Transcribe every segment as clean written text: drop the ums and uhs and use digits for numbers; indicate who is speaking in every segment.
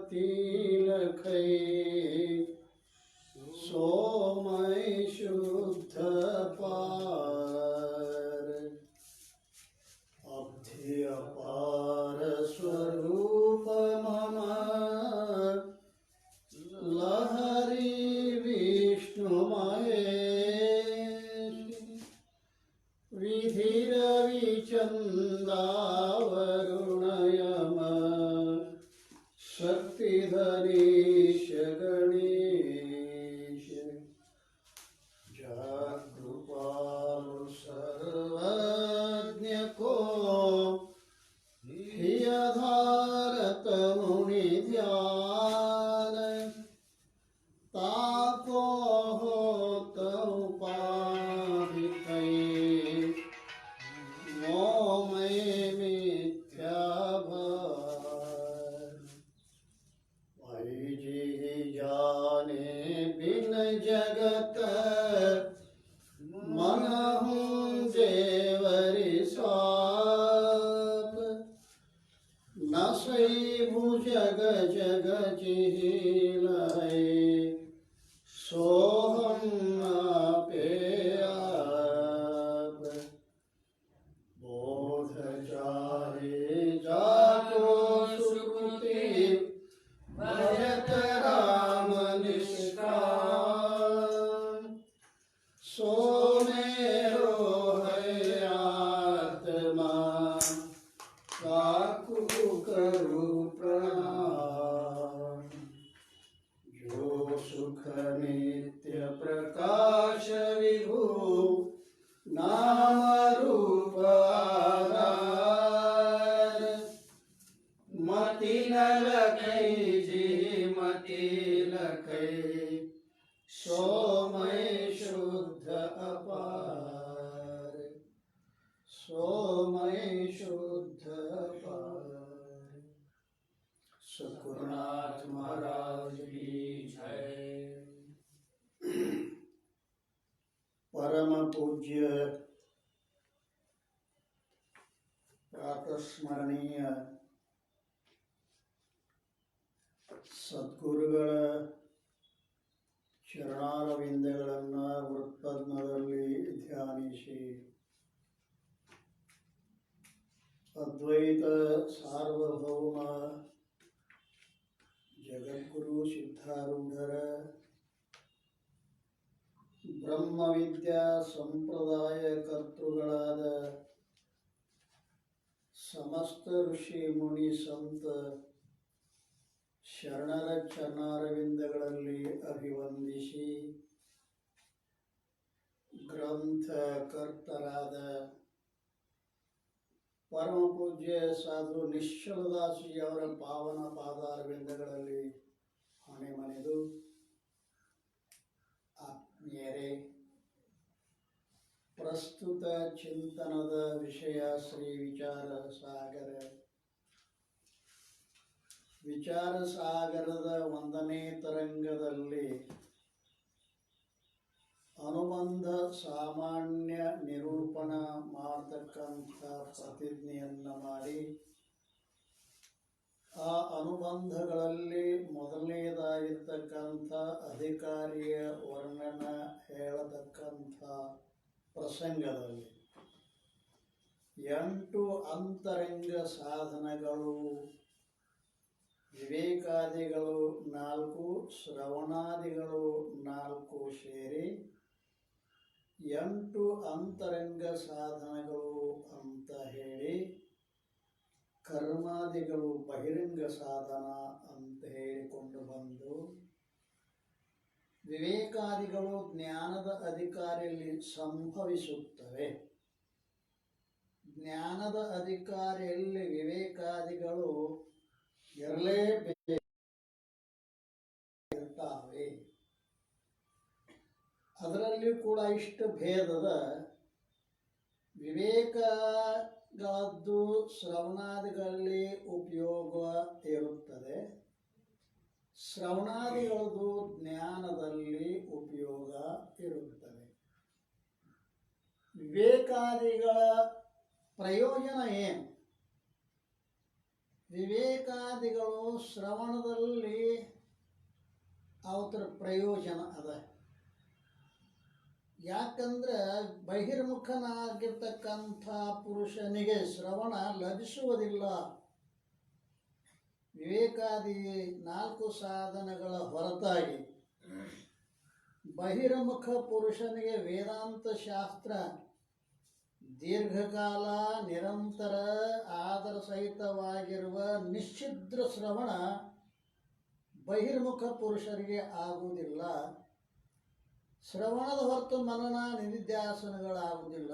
Speaker 1: मति लखै सोमय शुद्ध पार अब्धि अपार स्वरूप मम लहरी विष्णु महेश विधि रवि चंदा वरुण यम शक्तिधरीश गणेश जगृपाल सर्वज्ञ को हियधारत मुनि ध्यान ताको होत उपाधिकै मोमय मिथ्या भार जी जाने बिन जगत मनहु देवरि साप न सई भुजग जग जिहिलय सोहम आपे आप बोध चाहे जाको सुकृति भजत राम निष्काम सो मेरो है आत्मा काकु करु प्रणाम जो सुख नित्य प्रकाश विभु नाम रूप आधार मति न लखै जी मति लखै सोमय शुद्ध अपार सोमय शुद्ध अपार। सद्गुरुनाथ महाराज की जय। परम पूज्य ಪ್ರಾತಸ್ಮರಣೀಯ ಸದ್ಗುರುಗಳ ಚರಣಾರವಿಂದಗಳನ್ನು ವೃತ್ಪದ್ಮದಲ್ಲಿ ಧ್ಯಾನಿಸಿ ಅದ್ವೈತ ಸಾರ್ವಭೌಮ ಜಗದ್ಗುರು ಸಿದ್ಧಾರೂಢರ ಬ್ರಹ್ಮವಿದ್ಯಾ ಸಂಪ್ರದಾಯ ಕರ್ತೃಗಳಾದ ಸಮಸ್ತ ಋಷಿ ಮುನಿ ಸಂತ ಶರಣರ ಚರಣಾರವಿಂದಗಳಲ್ಲಿ ಅಭಿವಂದಿಸಿ ಗ್ರಂಥಕರ್ತರಾದ ಪರಮ ಪೂಜ್ಯ ಸಾಧು ನಿಶ್ಚಲದಾಸಿಯವರ ಪಾವನ ಪಾದಾರವಿಂದಗಳಲ್ಲಿ ಹಣೆ ಮನೆದು ಆತ್ಮೀಯರೇ, ಪ್ರಸ್ತುತ ಚಿಂತನದ ವಿಷಯ ಶ್ರೀ ವಿಚಾರ ಸಾಗರ. ವಿಚಾರ ಸಾಗರದ 1ನೇ ತರಂಗದಲ್ಲಿ ಅನುಬಂಧ ಸಾಮಾನ್ಯ ನಿರೂಪಣ ಮಾಡತಕ್ಕಂಥ ಪ್ರತಿಜ್ಞೆಯನ್ನು ಮಾಡಿ ಆ ಅನುಬಂಧಗಳಲ್ಲಿ ಮೊದಲನೇದಾಗಿರ್ತಕ್ಕಂಥ ಅಧಿಕಾರಿಯ ವರ್ಣನ ಹೇಳತಕ್ಕಂಥ ಪ್ರಸಂಗದಲ್ಲಿ 8 ಅಂತರಂಗ ಸಾಧನಗಳು, ವಿವೇಕಾದಿಗಳು 4, ಶ್ರವಣಾದಿಗಳು 4 ಸೇರಿ 8 ಅಂತರಂಗ ಸಾಧನಗಳು ಅಂತ ಹೇಳಿ, ಕರ್ಮಾದಿಗಳು ಬಹಿರಂಗ ಸಾಧನ ಅಂತ ಹೇಳಿಕೊಂಡು ಬಂದು, ವಿವೇಕಾದಿಗಳು ಜ್ಞಾನದ ಅಧಿಕಾರಿಯಲ್ಲಿ ಸಂಭವಿಸುತ್ತವೆ. ಜ್ಞಾನದ ಅಧಿಕಾರಿಯಲ್ಲಿ ವಿವೇಕಾದಿಗಳು ಇರಲೇಬೇಕಾಗಿರ್ತಾವೆ. ಅದರಲ್ಲಿಯೂ ಕೂಡ ಇಷ್ಟು ಭೇದದ ವಿವೇಕಗಳದ್ದು ಶ್ರವಣಾದಿಗಳಲ್ಲಿ ಉಪಯೋಗ ಇರುತ್ತದೆ, ಶ್ರವಣಾದಿಗಳದು ಜ್ಞಾನದಲ್ಲಿ ಉಪಯೋಗ ಇರುತ್ತದೆ. ವಿವೇಕಾದಿಗಳ ಪ್ರಯೋಜನ ಏನು? ವಿವೇಕಾದಿಗಳು ಶ್ರವಣದಲ್ಲಿ ಅವತರ ಪ್ರಯೋಜನ ಅದ. ಯಾಕಂದ್ರೆ ಬಹಿರ್ಮುಖನಾಗಿರ್ತಕ್ಕಂಥ ಪುರುಷನಿಗೆ ಶ್ರವಣ ಲಭಿಸುವುದಿಲ್ಲ. ವಿವೇಕಾದಿ 4 ಸಾಧನಗಳ ಹೊರತಾಗಿ ಬಹಿರ್ಮುಖ ಪುರುಷನಿಗೆ ವೇದಾಂತ ಶಾಸ್ತ್ರ ದೀರ್ಘಕಾಲ ನಿರಂತರ ಆದರ ಸಹಿತವಾಗಿರುವ ನಿಶ್ಚಿದ್ರ ಶ್ರವಣ ಬಹಿರ್ಮುಖ ಪುರುಷರಿಗೆ ಆಗುವುದಿಲ್ಲ. ಶ್ರವಣದ ಹೊರತು ಮನನ ನಿಧಿಧ್ಯಾಸನಗಳಾಗುವುದಿಲ್ಲ.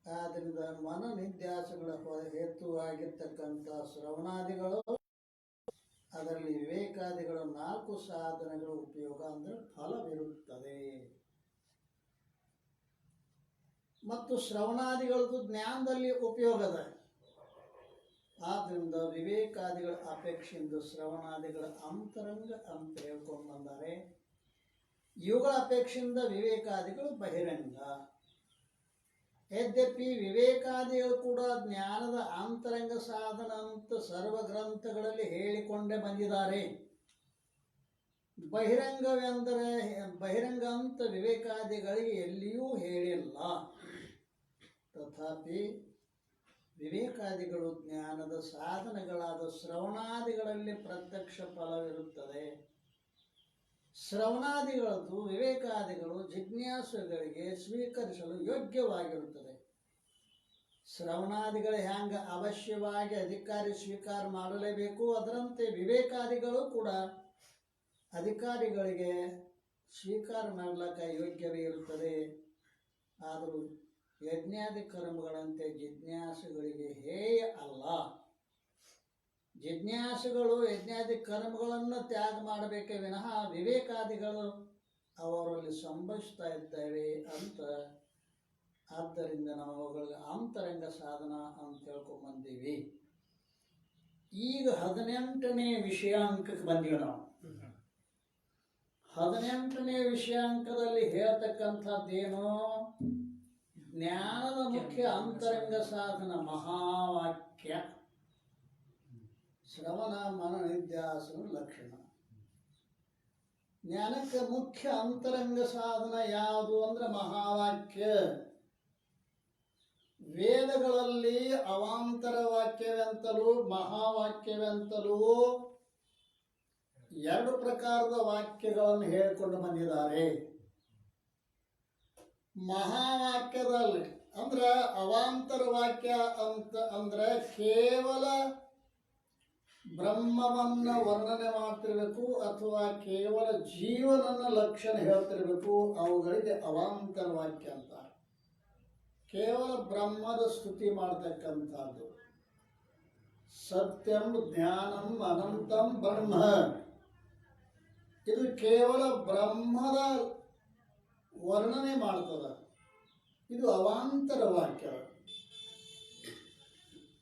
Speaker 1: ಆದ್ದರಿಂದ ಮನ ನಿಧ್ಯಾಸಗಳ ಹೇತುವಾಗಿರ್ತಕ್ಕಂಥ ಶ್ರವಣಾದಿಗಳು, ಅದರಲ್ಲಿ ವಿವೇಕಾದಿಗಳ 4 ಸಾಧನಗಳ ಉಪಯೋಗ ಅಂದರೆ ಫಲವಿರುತ್ತದೆ. ಮತ್ತು ಶ್ರವಣಾದಿಗಳದ್ದು ಜ್ಞಾನದಲ್ಲಿ ಉಪಯೋಗದ. ಆದ್ದರಿಂದ ವಿವೇಕಾದಿಗಳ ಅಪೇಕ್ಷೆಯಿಂದ ಶ್ರವಣಾದಿಗಳ ಅಂತರಂಗ ಅಂತ ಹೇಳ್ಕೊಂಡು ಬಂದರೆ, ಇವುಗಳ ಅಪೇಕ್ಷೆಯಿಂದ ವಿವೇಕಾದಿಗಳು ಬಹಿರಂಗ. ಯದ್ಯಪಿ ವಿವೇಕಾದಿಗಳು ಕೂಡ ಜ್ಞಾನದ ಅಂತರಂಗ ಸಾಧನ ಅಂತ ಸರ್ವ ಗ್ರಂಥಗಳಲ್ಲಿ ಹೇಳಿಕೊಂಡೇ ಬಂದಿದ್ದಾರೆ. ಬಹಿರಂಗವೆಂದರೆ ಬಹಿರಂಗ ಅಂತ ವಿವೇಕಾದಿಗಳಿಗೆ ಎಲ್ಲಿಯೂ ಹೇಳಿಲ್ಲ. ತಥಾಪಿ ವಿವೇಕಾದಿಗಳು ಜ್ಞಾನದ ಸಾಧನಗಳಾದ ಶ್ರವಣಾದಿಗಳಲ್ಲಿ ಪ್ರತ್ಯಕ್ಷ ಫಲವಿರುತ್ತದೆ. ಶ್ರವಣಾದಿಗಳದ್ದು ವಿವೇಕಾದಿಗಳು ಜಿಜ್ಞಾಸುಗಳಿಗೆ ಸ್ವೀಕರಿಸಲು ಯೋಗ್ಯವಾಗಿರುತ್ತದೆ. ಶ್ರವಣಾದಿಗಳು ಹ್ಯಾಂಗ ಅವಶ್ಯವಾಗಿ ಅಧಿಕಾರಿ ಸ್ವೀಕಾರ ಮಾಡಲೇಬೇಕು, ಅದರಂತೆ ವಿವೇಕಾದಿಗಳು ಕೂಡ ಅಧಿಕಾರಿಗಳಿಗೆ ಸ್ವೀಕಾರ ಮಾಡಲಿಕ್ಕೆ ಯೋಗ್ಯವೇ ಇರುತ್ತದೆ. ಆದರೂ ಯಜ್ಞಾದಿ ಕರ್ಮಗಳಂತೆ ಜಿಜ್ಞಾಸುಗಳಿಗೆ ಹೇಯ ಅಲ್ಲ. ಜಿಜ್ಞಾಸುಗಳು ಯಜ್ಞಾದಿ ಕರ್ಮಗಳನ್ನು ತ್ಯಾಗ ಮಾಡಬೇಕೇ ವಿನಃ ವಿವೇಕಾದಿಗಳು ಅವರಲ್ಲಿ ಸಂಭವಿಸ್ತಾ ಇದ್ದೇವೆ ಅಂತ. ಆದ್ದರಿಂದ ನಾವು ಅವುಗಳಿಗೆ ಅಂತರಂಗ ಸಾಧನ ಅಂತ ಹೇಳ್ಕೊಂಡ್ಬಂದೀವಿ. ಈಗ 18ನೇ ವಿಷಯಾಂಕಕ್ಕೆ ಬಂದೀವಿ ನಾವು. 18ನೇ ವಿಷಯಾಂಕದಲ್ಲಿ ಹೇಳ್ತಕ್ಕಂಥದ್ದೇನು? ಜ್ಞಾನದ ಮುಖ್ಯ ಅಂತರಂಗ ಸಾಧನ ಮಹಾವಾಕ್ಯ. ಶ್ರವಣ ಮನ ನಿಧ್ಯಾಸನ ಲಕ್ಷಣ. ಜ್ಞಾನಕ್ಕೆ ಮುಖ್ಯ ಅಂತರಂಗ ಸಾಧನ ಯಾವುದು ಅಂದ್ರೆ ಮಹಾವಾಕ್ಯ. ವೇದಗಳಲ್ಲಿ ಅವಾಂತರ ವಾಕ್ಯವೆಂತಲೂ ಮಹಾವಾಕ್ಯವೆಂತಲೂ 2 ಪ್ರಕಾರದ ವಾಕ್ಯಗಳನ್ನು ಹೇಳಿಕೊಂಡು ಬಂದಿದ್ದಾರೆ. ಮಹಾವಾಕ್ಯದಲ್ಲಿ ಅಂದ್ರೆ ಅವಾಂತರ ವಾಕ್ಯ ಅಂತ ಅಂದ್ರೆ ಕೇವಲ ಬ್ರಹ್ಮವನ್ನ ವರ್ಣನೆ ಮಾಡ್ತಿರ್ಬೇಕು ಅಥವಾ ಕೇವಲ ಜೀವನನ ಲಕ್ಷಣ ಹೇಳ್ತಿರ್ಬೇಕು. ಅವುಗಳಿಗೆ ಅವಾಂತರ ವಾಕ್ಯ ಅಂತ. ಕೇವಲ ಬ್ರಹ್ಮದ ಸ್ತುತಿ ಮಾಡ್ತಕ್ಕಂಥದ್ದು. ಸತ್ಯಂ ಜ್ಞಾನಂ ಅನಂತಂ ಬ್ರಹ್ಮ, ಇದು ಕೇವಲ ಬ್ರಹ್ಮದ ವರ್ಣನೆ ಮಾಡ್ತದ. ಇದು ಅವಾಂತರ ವಾಕ್ಯ.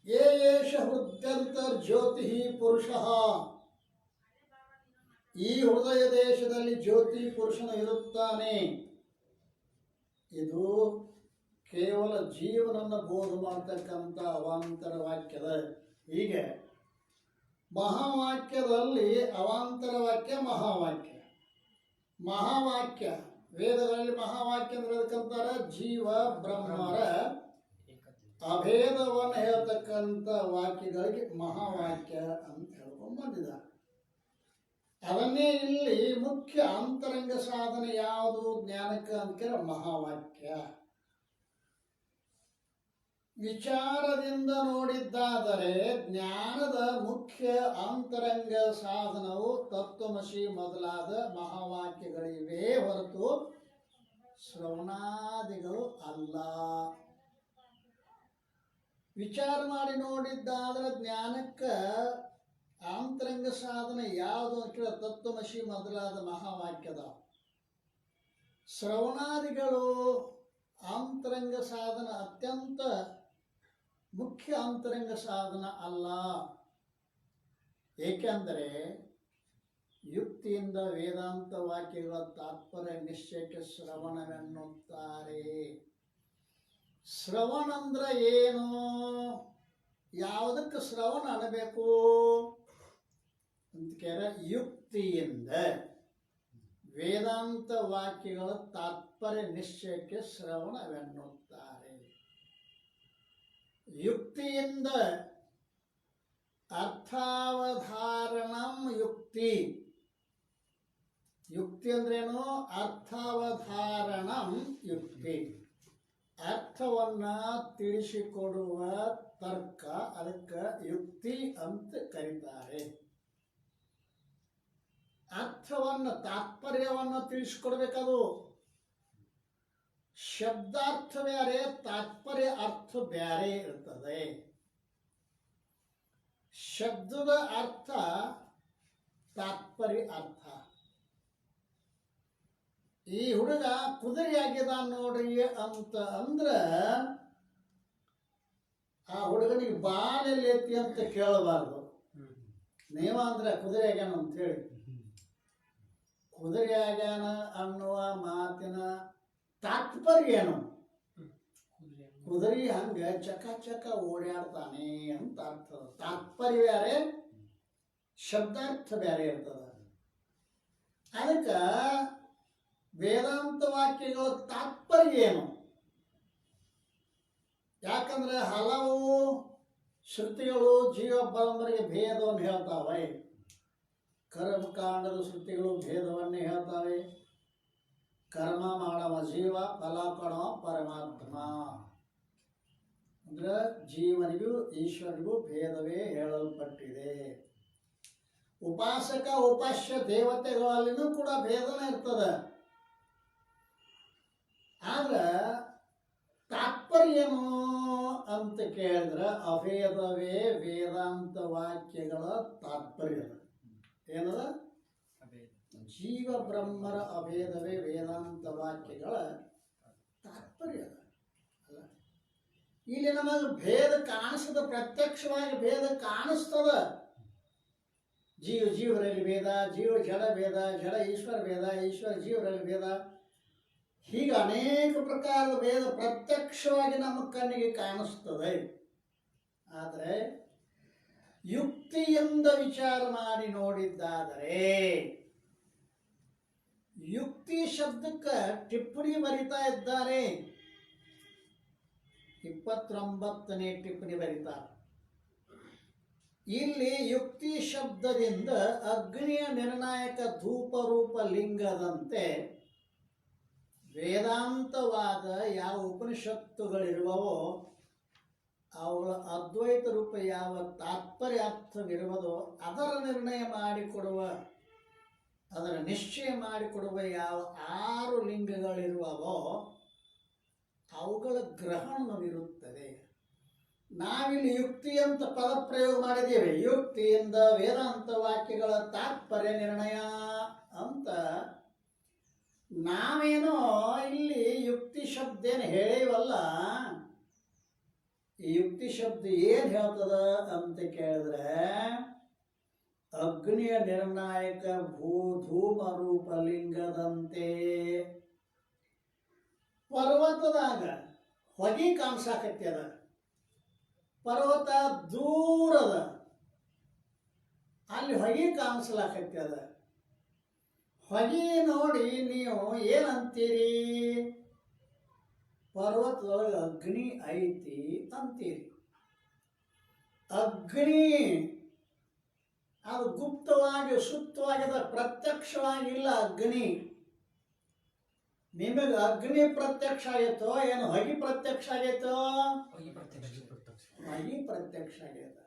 Speaker 1: ಏಷ ಹೃದ್ಯಂತರ್ ಜ್ಯೋತಿ ಪುರುಷಃ, ಈ ಹೃದಯ ದೇಶದಲ್ಲಿ ಜ್ಯೋತಿ ಪುರುಷನು ಇರುತ್ತಾನೆ. ಇದು ಕೇವಲ ಜೀವನನ್ನು ಬೋಧ ಮಾಡ್ತಕ್ಕಂಥ ಅವಾಂತರ ವಾಕ್ಯದ. ಹೀಗೆ ಮಹಾವಾಕ್ಯದಲ್ಲಿ ಅವಾಂತರ ವಾಕ್ಯ ಮಹಾವಾಕ್ಯ. ಮಹಾವಾಕ್ಯ ವೇದಗಳಲ್ಲಿ ಮಹಾವಾಕ್ಯ ಅಂದ್ರೆ ಅದಕ್ಕಂತಾರೆ ಜೀವ ಬ್ರಹ್ಮರ ಅಭೇದವನ್ನು ಹೇಳ್ತಕ್ಕಂಥ ವಾಕ್ಯಗಳಿಗೆ ಮಹಾವಾಕ್ಯ ಅಂತ ಹೇಳ್ಕೊಂಡು ಬಂದಿದ್ದಾರೆ. ಅದನ್ನೇ ಇಲ್ಲಿ ಮುಖ್ಯ ಅಂತರಂಗ ಸಾಧನೆ ಯಾವುದು ಜ್ಞಾನಕ್ಕೆ ಅಂತ ಮಹಾವಾಕ್ಯ. ವಿಚಾರದಿಂದ ನೋಡಿದ್ದಾದರೆ ಜ್ಞಾನದ ಮುಖ್ಯ ಅಂತರಂಗ ಸಾಧನವು ತತ್ವಮಸಿ ಮೊದಲಾದ ಮಹಾವಾಕ್ಯಗಳಿವೆ ಹೊರತು ಶ್ರವಣಾದಿಗಳು ಅಲ್ಲ. ವಿಚಾರ ಮಾಡಿ ನೋಡಿದ್ದಾದ್ರೆ ಜ್ಞಾನಕ್ಕೆ ಅಂತರಂಗ ಸಾಧನ ಯಾವುದು ಅಂತ ತತ್ವಮಸಿ ಮೊದಲಾದ ಮಹಾವಾಕ್ಯದ. ಶ್ರವಣಾದಿಗಳು ಅಂತರಂಗ ಸಾಧನ ಅತ್ಯಂತ ಮುಖ್ಯ ಅಂತರಂಗ ಸಾಧನ ಅಲ್ಲ. ಏಕೆಂದರೆ ಯುಕ್ತಿಯಿಂದ ವೇದಾಂತ ವಾಕ್ಯಗಳ ತಾತ್ಪರ್ಯ ನಿಶ್ಚಯಕ್ಕೆ ಶ್ರವಣವೆನ್ನುತ್ತಾರೆ. ಶ್ರವಣ ಅಂದ್ರೆ ಏನು? ಯಾವುದಕ್ಕೆ ಶ್ರವಣ ಅನ್ನಬೇಕು ಅಂತ ಕೇಳ ಯುಕ್ತಿಯಿಂದ ವೇದಾಂತ ವಾಕ್ಯಗಳ ತಾತ್ಪರ್ಯ ನಿಶ್ಚಯಕ್ಕೆ ಶ್ರವಣವೆನ್ನುತ್ತಾರೆ. ಯುಕ್ತಿಯಿಂದ ಅರ್ಥಾವಧಾರಣಂ ಯುಕ್ತಿ. ಯುಕ್ತಿ ಅಂದ್ರೇನು? ಅರ್ಥಾವಧಾರಣಂ ಯುಕ್ತಿ, ಅರ್ಥವನ್ನ ತಿಳಿಸಿಕೊಡುವ ತರ್ಕ, ಅದಕ್ಕೆ ಯುಕ್ತಿ ಅಂತ ಕರೀತಾರೆ. ಅರ್ಥವನ್ನು ತಾತ್ಪರ್ಯವನ್ನು ತಿಳಿಸಿಕೊಡ್ಬೇಕದು. ಶಬ್ದಾರ್ಥ ಬೇರೆ, ತಾತ್ಪರ್ಯ ಅರ್ಥ ಬೇರೆ ಇರ್ತದೆ. ಶಬ್ದದ ಅರ್ಥ ತಾತ್ಪರ್ಯ ಅರ್ಥ. ಈ ಹುಡುಗ ಕುದುರೆ ಆಗ್ಯದ ನೋಡ್ರಿ ಅಂತ ಅಂದ್ರ ಆ ಹುಡುಗನಿಗೆ ಬಾಲೆಲ್ಲಿ ಐತಿ ಅಂತ ಕೇಳಬಾರ್ದು. ನೀವ ಅಂದ್ರೆ ಕುದುರೆ ಆಗ್ಯಾನ ಅಂತ ಹೇಳಿ. ಕುದುರೆ ಆಗ್ಯಾನ ಅನ್ನುವ ಮಾತಿನ ತಾತ್ಪರ್ಯ ಏನು? ಕುದುರೆ ಹಂಗ ಚಕ ಚಕ ಓಡಾಡ್ತಾನೆ ಅಂತ ಅರ್ಥ. ತಾತ್ಪರ್ಯ ಬೇರೆ, ಶಬ್ದಾರ್ಥ ಬೇರೆ ಇರ್ತದ. ಅದಕ್ಕೆ ವೇದಾಂತ ವಾಕ್ಯಗಳ ತಾತ್ಪರ್ಯ ಏನು? ಯಾಕಂದ್ರೆ ಹಲವು ಶ್ರುತಿಗಳು ಜೀವ ಪರಂಪರೆಗೆ ಭೇದವನ್ನು ಹೇಳ್ತಾವೆ. ಕರ್ಮಕಾಂಡದ ಶ್ರುತಿಗಳು ಭೇದವನ್ನೇ ಹೇಳ್ತಾವೆ. ಕರ್ಮ ಮಾಡವ ಜೀವ, ಫಲ ಕೊಡವ ಪರಮಾತ್ಮ. ಅಂದ್ರೆ ಜೀವನಿಗೂ ಈಶ್ವರಿಗೂ ಭೇದವೇ ಹೇಳಲ್ಪಟ್ಟಿದೆ. ಉಪಾಸಕ ಉಪಾಸ್ಯ ದೇವತೆಗಳಲ್ಲಿನೂ ಕೂಡ ಭೇದನ ಇರ್ತದೆ. ಆದ್ರೆ ತಾತ್ಪರ್ಯ ಏನು ಅಂತ ಕೇಳಿದ್ರೆ ಅಭೇದವೇ ವೇದಾಂತ ವಾಕ್ಯಗಳ ತಾತ್ಪರ್ಯ. ಏನದ? ಜೀವ ಬ್ರಹ್ಮರ ಅಭೇದವೇ ವೇದಾಂತ ವಾಕ್ಯಗಳ ತಾತ್ಪರ್ಯ. ಅಲ್ಲ, ಇಲ್ಲಿ ನಮಗೆ ಭೇದ ಕಾಣಿಸದ, ಪ್ರತ್ಯಕ್ಷವಾಗಿ ಭೇದ ಕಾಣಿಸ್ತದ. ಜೀವರಲ್ಲಿ ಭೇದ, ಜೀವ ಜಡ ಭೇದ, ಜಡ ಈಶ್ವರ ಭೇದ, ಈಶ್ವರ ಜೀವರಲ್ಲಿ ಭೇದ. ಹೀಗೆ ಅನೇಕ ಪ್ರಕಾರದ ಭೇದ ಪ್ರತ್ಯಕ್ಷವಾಗಿ ನಮ್ಮ ಕಣ್ಣಿಗೆ ಕಾಣಿಸ್ತದೆ. ಆದರೆ ಯುಕ್ತಿಯಿಂದ ವಿಚಾರ ಮಾಡಿ ನೋಡಿದ್ದಾದರೆ, ಯುಕ್ತಿ ಶಬ್ದಕ್ಕೆ ಟಿಪ್ಪಣಿ ಬರಿತಾ ಇದ್ದಾರೆ. 29ನೇ ಟಿಪ್ಪಣಿ ಬರೀತಾರೆ. ಇಲ್ಲಿ ಯುಕ್ತಿ ಶಬ್ದದಿಂದ ಅಗ್ನಿಯ ನಿರ್ಣಾಯಕ ಧೂಪರೂಪ ಲಿಂಗದಂತೆ ವೇದಾಂತವಾದ ಯಾವ ಉಪನಿಷತ್ತುಗಳಿರುವವೋ ಅವುಗಳ ಅದ್ವೈತ ರೂಪ ಯಾವ ತಾತ್ಪರ್ಯಾರ್ಥವಿರುವುದೋ ಅದರ ನಿರ್ಣಯ ಮಾಡಿಕೊಡುವ, ಅದರ ನಿಶ್ಚಯ ಮಾಡಿಕೊಡುವ ಯಾವ 6 ಲಿಂಗಗಳಿರುವವೋ ಅವುಗಳ ಗ್ರಹಣವಿರುತ್ತದೆ. ನಾವಿಲ್ಲಿ ಯುಕ್ತಿ ಅಂತ ಪದ ಪ್ರಯೋಗ ಮಾಡಿದ್ದೇವೆ. ಯುಕ್ತಿಯಿಂದ ವೇದಾಂತ ವಾಕ್ಯಗಳ ತಾತ್ಪರ್ಯ ನಿರ್ಣಯ ಅಂತ ನಾವೇನೋ ಇಲ್ಲಿ ಯುಕ್ತಿ ಶಬ್ದ ಏನು ಹೇಳೇವಲ್ಲ. ಈ ಯುಕ್ತಿ ಶಬ್ದ ಏನು ಹೇಳ್ತದ ಅಂತ ಕೇಳಿದ್ರೆ, ಅಗ್ನಿಯ ನಿರ್ಣಾಯಕ ಧೂಮ ರೂಪ ಲಿಂಗದಂತೆ ಪರ್ವತದಾಗ ಹೊಗೆ ಕಾಣಿಸಾಕತ್ಯದ. ಪರ್ವತ ದೂರದ, ಅಲ್ಲಿ ಹೊಗೆ ಕಾಣಿಸ್ಲಾಕತ್ಯದ. ಹೊಗೆ ನೋಡಿ ನೀವು ಏನಂತೀರಿ? ಪರ್ವತದೊಳಗೆ ಅಗ್ನಿ ಐತಿ ಅಂತೀರಿ. ಅಗ್ನಿ ಅದು ಗುಪ್ತವಾಗಿ ಸುಪ್ತವಾಗಿದೆ, ಪ್ರತ್ಯಕ್ಷವಾಗಿಲ್ಲ ಅಗ್ನಿ. ನಿಮಗೆ ಅಗ್ನಿ ಪ್ರತ್ಯಕ್ಷ ಆಗೈತೋ ಏನು ಹೊಗೆ ಪ್ರತ್ಯಕ್ಷ ಆಗೈತೋ? ಹೊಗೆ ಪ್ರತ್ಯಕ್ಷ ಆಗ್ಯದ.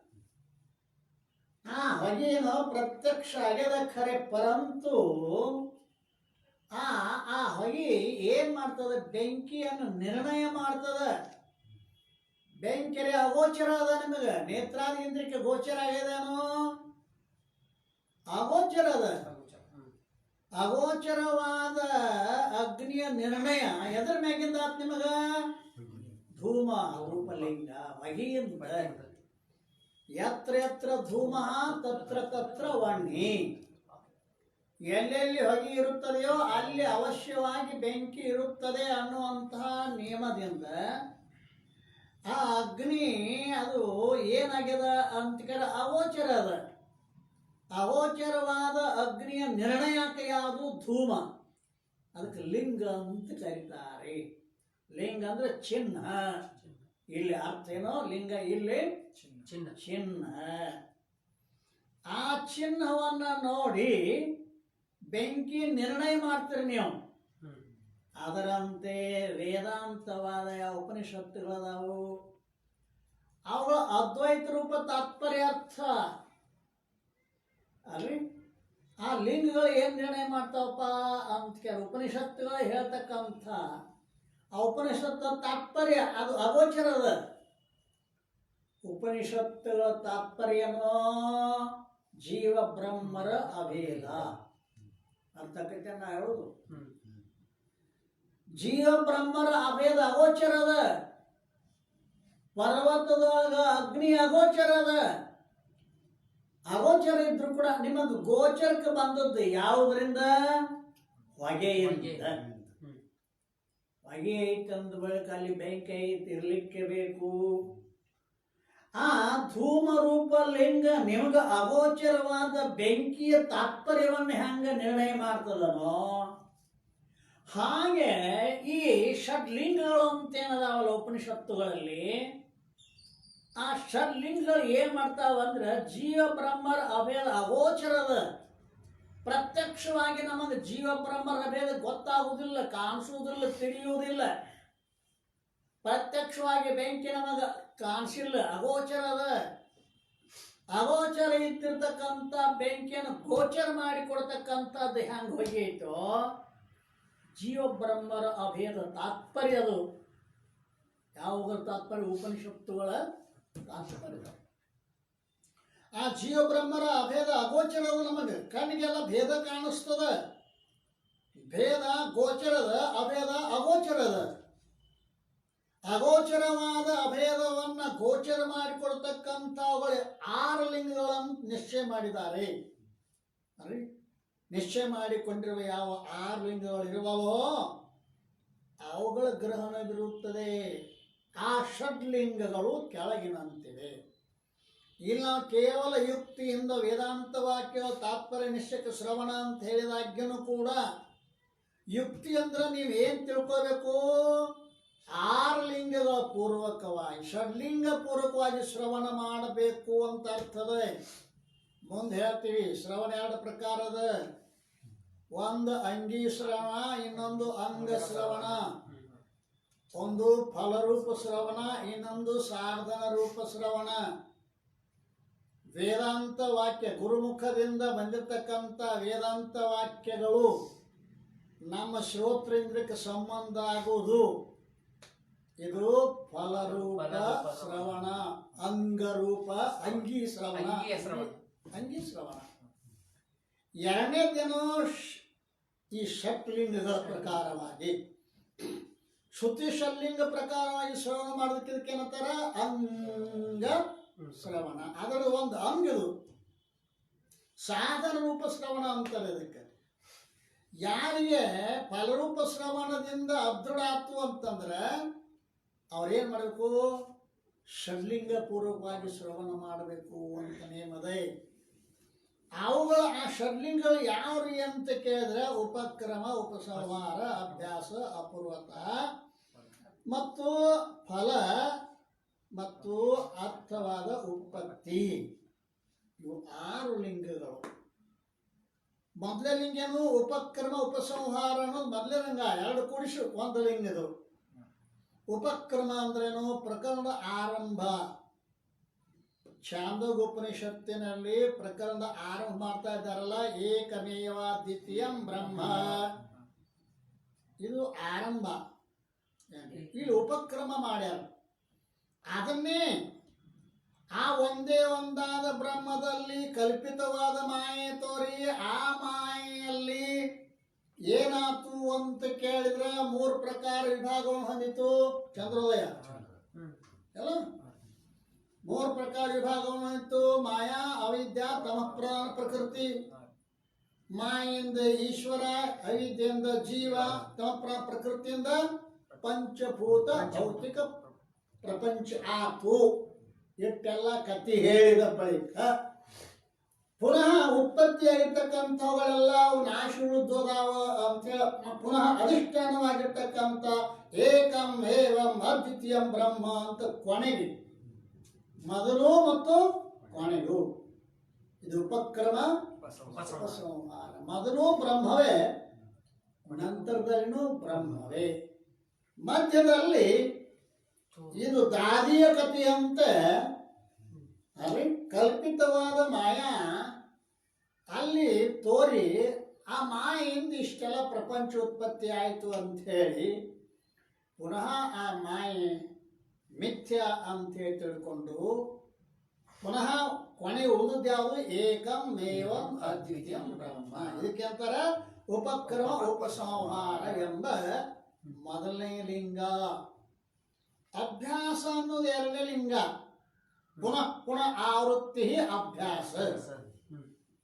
Speaker 1: ಹೊಗೆನೋ ಪ್ರತ್ಯಕ್ಷ ಆಗ್ಯದ ಖರೆ, ಪರಂತು ಆ ಹೊಗೆ ಏನ್ ಮಾಡ್ತದ? ಬೆಂಕಿಯನ್ನು ನಿರ್ಣಯ ಮಾಡ್ತದ. ಬೆಂಕಿರೆ ಅಗೋಚರ ಅದ. ನಿಮಗೆ ನೇತ್ರಾದಿಂದ್ರಕ್ಕೆ ಗೋಚರ ಆಗ್ಯದೇನೋ? ಅಗೋಚರ ಅದ. ಅಗೋಚರವಾದ ಅಗ್ನಿಯ ನಿರ್ಣಯ ಎದರ ಮ್ಯಾಗಿಂದ ಆತ್ ನಿಮಗ? ಧೂಮ ರೂಪಲಿಂಗ, ಹೊಗೆಯಿಂದ. ಯತ್ರ ಯತ್ರ ಧೂಮ ತತ್ರ ತತ್ರ ವಹ್ನಿ. ಎಲ್ಲೆಲ್ಲಿ ಹೊಗೆ ಇರುತ್ತದೆಯೋ ಅಲ್ಲಿ ಅವಶ್ಯವಾಗಿ ಬೆಂಕಿ ಇರುತ್ತದೆ ಅನ್ನುವಂತಹ ನಿಯಮದಿಂದ ಆ ಅಗ್ನಿ ಅದು ಏನಾಗ್ಯದ ಅಂತ ಕೇಳ ಅಗೋಚರ ಅದ. ಅಗೋಚರವಾದ ಅಗ್ನಿಯ ನಿರ್ಣಯಕ ಯಾವುದು? ಧೂಮ. ಅದಕ್ಕೆ ಲಿಂಗ ಅಂತ ಕರೀತಾರೆ. ಲಿಂಗ ಅಂದ್ರೆ ಚಿಹ್ನ. ಇಲ್ಲಿ ಅರ್ಥ ಏನೋ? ಲಿಂಗ ಇಲ್ಲಿ ಚಿಹ್ನ. ಆ ಚಿಹ್ನವನ್ನ ನೋಡಿ ಬೆಂಕಿ ನಿರ್ಣಯ ಮಾಡ್ತೀರಿ ನೀವು. ಅದರಂತೆ ವೇದಾಂತವಾದ ಯಾವ ಉಪನಿಷತ್ತುಗಳದಾವು ಅವುಗಳ ಅದ್ವೈತ ರೂಪ ತಾತ್ಪರ್ಯಾರ್ಥ ಅಲ್ರಿ. ಆ ಲಿಂಗಗಳು ಏನ್ ನಿರ್ಣಯ ಮಾಡ್ತಾವಪ್ಪ ಅಂತ ಉಪನಿಷತ್ತುಗಳು ಹೇಳ್ತಕ್ಕಂಥ ಆ ಉಪನಿಷತ್ತು ತಾತ್ಪರ್ಯ ಅದು ಅಗೋಚರದ. ಉಪನಿಷತ್ತುಗಳ ತಾತ್ಪರ್ಯನೋ ಜೀವ ಬ್ರಹ್ಮರ ಅಭೇದ ಅಂತಕ್ಕಂಥ ನಾ ಹೇಳುದು. ಜೀವ ಬ್ರಹ್ಮರ ಅಭೇದ ಅಗೋಚರದ. ಪರ್ವತದೊಳಗ ಅಗ್ನಿ ಅಗೋಚರದ. ಅಗೋಚರ ಇದ್ರು ಕೂಡ ನಿಮ್ಮದು ಗೋಚರಕ್ಕೆ ಬಂದದ್ದು ಯಾವುದರಿಂದ? ಹೊಗೆಯಿಂದ. ಹೊಗೆ ಐತಂದ ಬಳಿಕ ಅಲ್ಲಿ ಬೆಂಕಿ ಐತಿ, ಇರ್ಲಿಕ್ಕೆ ಬೇಕು. ಆ ಧೂಮರೂಪ ಲಿಂಗ ನಿಮಗ ಅಗೋಚರವಾದ ಬೆಂಕಿಯ ತಾತ್ಪರ್ಯವನ್ನು ಹೆಂಗ ನಿರ್ಣಯ ಮಾಡ್ತದನೋ ಹಾಗೆ ಈ ಷಡ್ಲಿಂಗಗಳು ಅಂತೇನದಾವಲ್ಲ ಉಪನಿಷತ್ತುಗಳಲ್ಲಿ, ಆ ಷಡ್ಲಿಂಗಗಳು ಏನ್ ಮಾಡ್ತಾವಂದ್ರೆ ಜೀವ ಬ್ರಹ್ಮರ ಅಭೇದ ಅಗೋಚರದ. ಪ್ರತ್ಯಕ್ಷವಾಗಿ ನಮಗೆ ಜೀವ ಬ್ರಹ್ಮರ ಅಭೇದ ಗೊತ್ತಾಗುವುದಿಲ್ಲ, ಕಾಣಿಸುವುದಿಲ್ಲ, ತಿಳಿಯುವುದಿಲ್ಲ. ಪ್ರತ್ಯಕ್ಷವಾಗಿ ಬೆಂಕಿ ನಮಗ ಕಾಣಿಸಿಲ್ಲ, ಅಗೋಚರದ. ಅಗೋಚರ ಇದ್ದಿರ್ತಕ್ಕಂಥ ಬೆಂಕಿಯನ್ನು ಗೋಚರ ಮಾಡಿಕೊಡ್ತಕ್ಕಂಥದ್ದು ಹೆಂಗೆ ಹೋಗಿತ್ತೋ ಜೀವ ಬ್ರಹ್ಮರ ಅಭೇದ ತಾತ್ಪರ್ಯ ಅದು. ಯಾವ ತಾತ್ಪರ್ಯ? ಉಪನಿಷತ್ತುಗಳ ತಾತ್ಪರ್ಯ. ಆ ಜೀವ ಬ್ರಹ್ಮರ ಅಭೇದ ಅಗೋಚರದ. ನಮಗೆ ಕಣ್ಣಿಗೆಲ್ಲ ಭೇದ ಕಾಣಿಸ್ತದ. ಭೇದ ಗೋಚರದ, ಅಭೇದ ಅಗೋಚರದ. ಅಗೋಚರವಾದ ಅಭೇದವನ್ನ ಗೋಚರ ಮಾಡಿಕೊಡ್ತಕ್ಕಂಥವುಗಳು 6 ಲಿಂಗಗಳನ್ನು ನಿಶ್ಚಯ ಮಾಡಿದ್ದಾರೆ. ನಿಶ್ಚಯ ಮಾಡಿಕೊಂಡಿರುವ ಯಾವ 6 ಲಿಂಗಗಳು ಇರುವವೋ ಅವುಗಳ ಗ್ರಹಣವಿರುತ್ತದೆ. ಆ ಷಡ್ಲಿಂಗಗಳು ಕೆಳಗಿನಂತಿವೆ. ಇಲ್ಲ ಕೇವಲ ಯುಕ್ತಿಯಿಂದ ವೇದಾಂತ ವಾಕ್ಯ ತಾತ್ಪರ್ಯ ನಿಶ್ಚಯಕ್ಕೆ ಶ್ರವಣ ಅಂತ ಹೇಳಿದಾಗ್ಯೂ ಕೂಡ ಯುಕ್ತಿ ಅಂದ್ರೆ ನೀವೇನ್ ತಿಳ್ಕೋಬೇಕು? 6 ಲಿಂಗಗಳ ಪೂರ್ವಕವಾಗಿ ಷಡ್ಲಿಂಗ ಪೂರ್ವಕವಾಗಿ ಶ್ರವಣ ಮಾಡಬೇಕು ಅಂತ ಅರ್ಥದ. ಮುಂದೆ ಹೇಳ್ತೀವಿ. ಶ್ರವಣ 2 ಪ್ರಕಾರದ. ಒಂದು ಅಂಗಿ ಶ್ರವಣ, ಇನ್ನೊಂದು ಅಂಗ ಶ್ರವಣ. ಒಂದು ಫಲರೂಪ ಶ್ರವಣ, ಇನ್ನೊಂದು ಸಾಧನ ರೂಪ ಶ್ರವಣ. ವೇದಾಂತ ವಾಕ್ಯ ಗುರುಮುಖದಿಂದ ಬಂದಿರತಕ್ಕಂಥ ವೇದಾಂತ ವಾಕ್ಯಗಳು ನಮ್ಮ ಶ್ರೋತ್ರೇಂದ್ರಕ್ಕೆ ಸಂಬಂಧ ಆಗುವುದು. ಇದು ಫಲರೂಪ ಶ್ರವಣ. ಅಂಗರೂಪ ಅಂಗಿ ಶ್ರವಣ. ಅಂಗಿ ಶ್ರವಣ. ಎರಡನೇದೇನೋ ಈ ಷಟ್ಲಿಂಗಗಳ ಪ್ರಕಾರವಾಗಿ ಶ್ರುತಿ ಷಡ್ಲಿಂಗ ಪ್ರಕಾರವಾಗಿ ಶ್ರವಣ ಮಾಡೋದಕ್ಕೆ ಏನಂತಾರ? ಅಂಗ ಶ್ರವಣ. ಅದರ ಒಂದು ಅಂಗದು ಸಾಧನ ರೂಪ ಶ್ರವಣ ಅಂತಾರೆ ಇದಕ್ಕೆ. ಯಾರಿಗೆ ಫಲರೂಪ ಶ್ರವಣದಿಂದ ಅದೃಢ ಆತು ಅಂತಂದ್ರೆ ಅವ್ರೇನ್ ಮಾಡಬೇಕು? ಷಡ್ಲಿಂಗ ಪೂರ್ವಕವಾಗಿ ಶ್ರವಣ ಮಾಡಬೇಕು ಅಂತ ನೇಮದೆ. ಅವುಗಳ ಆ ಷಡ್ಲಿಂಗಗಳು ಯಾವ್ರಿ ಅಂತ ಕೇಳಿದ್ರೆ ಉಪಕ್ರಮ, ಉಪಸಂಹಾರ, ಅಭ್ಯಾಸ, ಅಪೂರ್ವತ ಮತ್ತು ಫಲ ಮತ್ತು ಅರ್ಥವಾದ ಉತ್ಪತ್ತಿ. ಇವು 6 ಲಿಂಗಗಳು. ಮೊದಲೇ ಲಿಂಗನು ಉಪಕ್ರಮ, ಉಪಸಂಹಾರ ಅನ್ನೋದು ಮೊದಲೇ ಲಿಂಗ. 2 ಕೂಡಿಸಿ ಒಂದು ಲಿಂಗದು. ಉಪಕ್ರಮ ಅಂದ್ರೇನು? ಪ್ರಕರಣದ ಆರಂಭ. ಛಾಂದೋಗೋಪನಿಷತ್ತಿನಲ್ಲಿ ಪ್ರಕರಣದ ಆರಂಭ ಮಾಡ್ತಾ ಇದ್ದಾರಲ್ಲ, ಏಕಮೇವ ದ್ವಿತೀಯಂ ಬ್ರಹ್ಮ. ಇದು ಆರಂಭ. ಇಲ್ಲಿ ಉಪಕ್ರಮ ಮಾಡ್ಯಾರ. ಅದನ್ನೇ ಆ ಒಂದೇ ಒಂದಾದ ಬ್ರಹ್ಮದಲ್ಲಿ ಕಲ್ಪಿತವಾದ ಮಾಯೆ ತೋರಿ ಆ ಮಾಯೆಯಲ್ಲಿ ಏನಾತು ಅಂತ ಕೇಳಿದ್ರೆ 3 ಪ್ರಕಾರ ವಿಭಾಗವನ್ನು ಹೊಂದಿತು ಚಂದ್ರೋದಯ. ಎಲ್ಲ 3 ಪ್ರಕಾರ ವಿಭಾಗವನ್ನು ಹೊಂದಿತು. ಮಾಯಾ, ಅವಿದ್ಯಾ, ತಮಃಪ್ರಧಾನ ಪ್ರಕೃತಿ. ಮಾಯಿಂದ ಈಶ್ವರ, ಅವಿದ್ಯೆಯಿಂದ ಜೀವ, ತಮಃಪ್ರಧಾನ ಪ್ರಕೃತಿಯಿಂದ ಪಂಚಭೂತ ಭೌತಿಕ ಪ್ರಪಂಚ ಆತು. ಇಷ್ಟೆಲ್ಲ ಕತ್ತಿ ಹೇಳಿದ ಬಳಿಕ ಪುನಃ ಉತ್ಪತ್ತಿಯಾಗಿರ್ತಕ್ಕಂಥವುಗಳೆಲ್ಲ ಅವು ನಾಶ ಉಳಿದೋದಾವ ಅಂತೇಳಿ ಪುನಃ ಅಧಿಷ್ಠಾನವಾಗಿರ್ತಕ್ಕಂಥ ಏಕಂ ಏವಂ ಅದ್ವಿತೀಯಂ ಬ್ರಹ್ಮ ಅಂತ ಕೊನೆಗೆ ಮೊದಲು ಮತ್ತು ಕೊನೆಗೂ ಇದು ಉಪಕ್ರಮ ಉಪಸಂಹಾರ. ಮೊದಲು ಬ್ರಹ್ಮವೇ, ನಂತರದಲ್ಲಿನೂ ಬ್ರಹ್ಮವೇ, ಮಧ್ಯದಲ್ಲಿ ಇದು ದಾದಿಯ ಕಥೆಯಂತೆ ಅಲ್ಲಿ ಕಲ್ಪಿತವಾದ ಮಾಯಾ ಅಲ್ಲಿ ತೋರಿ ಆ ಮಾಯಿಂದ ಇಷ್ಟೆಲ್ಲ ಪ್ರಪಂಚ ಉತ್ಪತ್ತಿ ಆಯಿತು ಅಂಥೇಳಿ ಪುನಃ ಆ ಮಾಯೆ ಮಿಥ್ಯ ಅಂಥೇಳಿ ತಿಳ್ಕೊಂಡು ಪುನಃ ಕೊನೆ ಉಳಿದದ್ದು ಯಾವುದು? ಏಕಂ ಏವಂ ಅದ್ವಿತೀಯಂ ಬ್ರಹ್ಮ. ಇದಕ್ಕೆ ಅಂತಾರ ಉಪಕ್ರಮ ಉಪಸಂಹಾರ ಎಂಬ ಮೊದಲನೇ ಲಿಂಗ. ಅಭ್ಯಾಸ ಅನ್ನೋದು ಎರಡನೇ ಲಿಂಗ. ಪುನಃ ಪುನಃ ಆವೃತ್ತಿ ಅಭ್ಯಾಸ.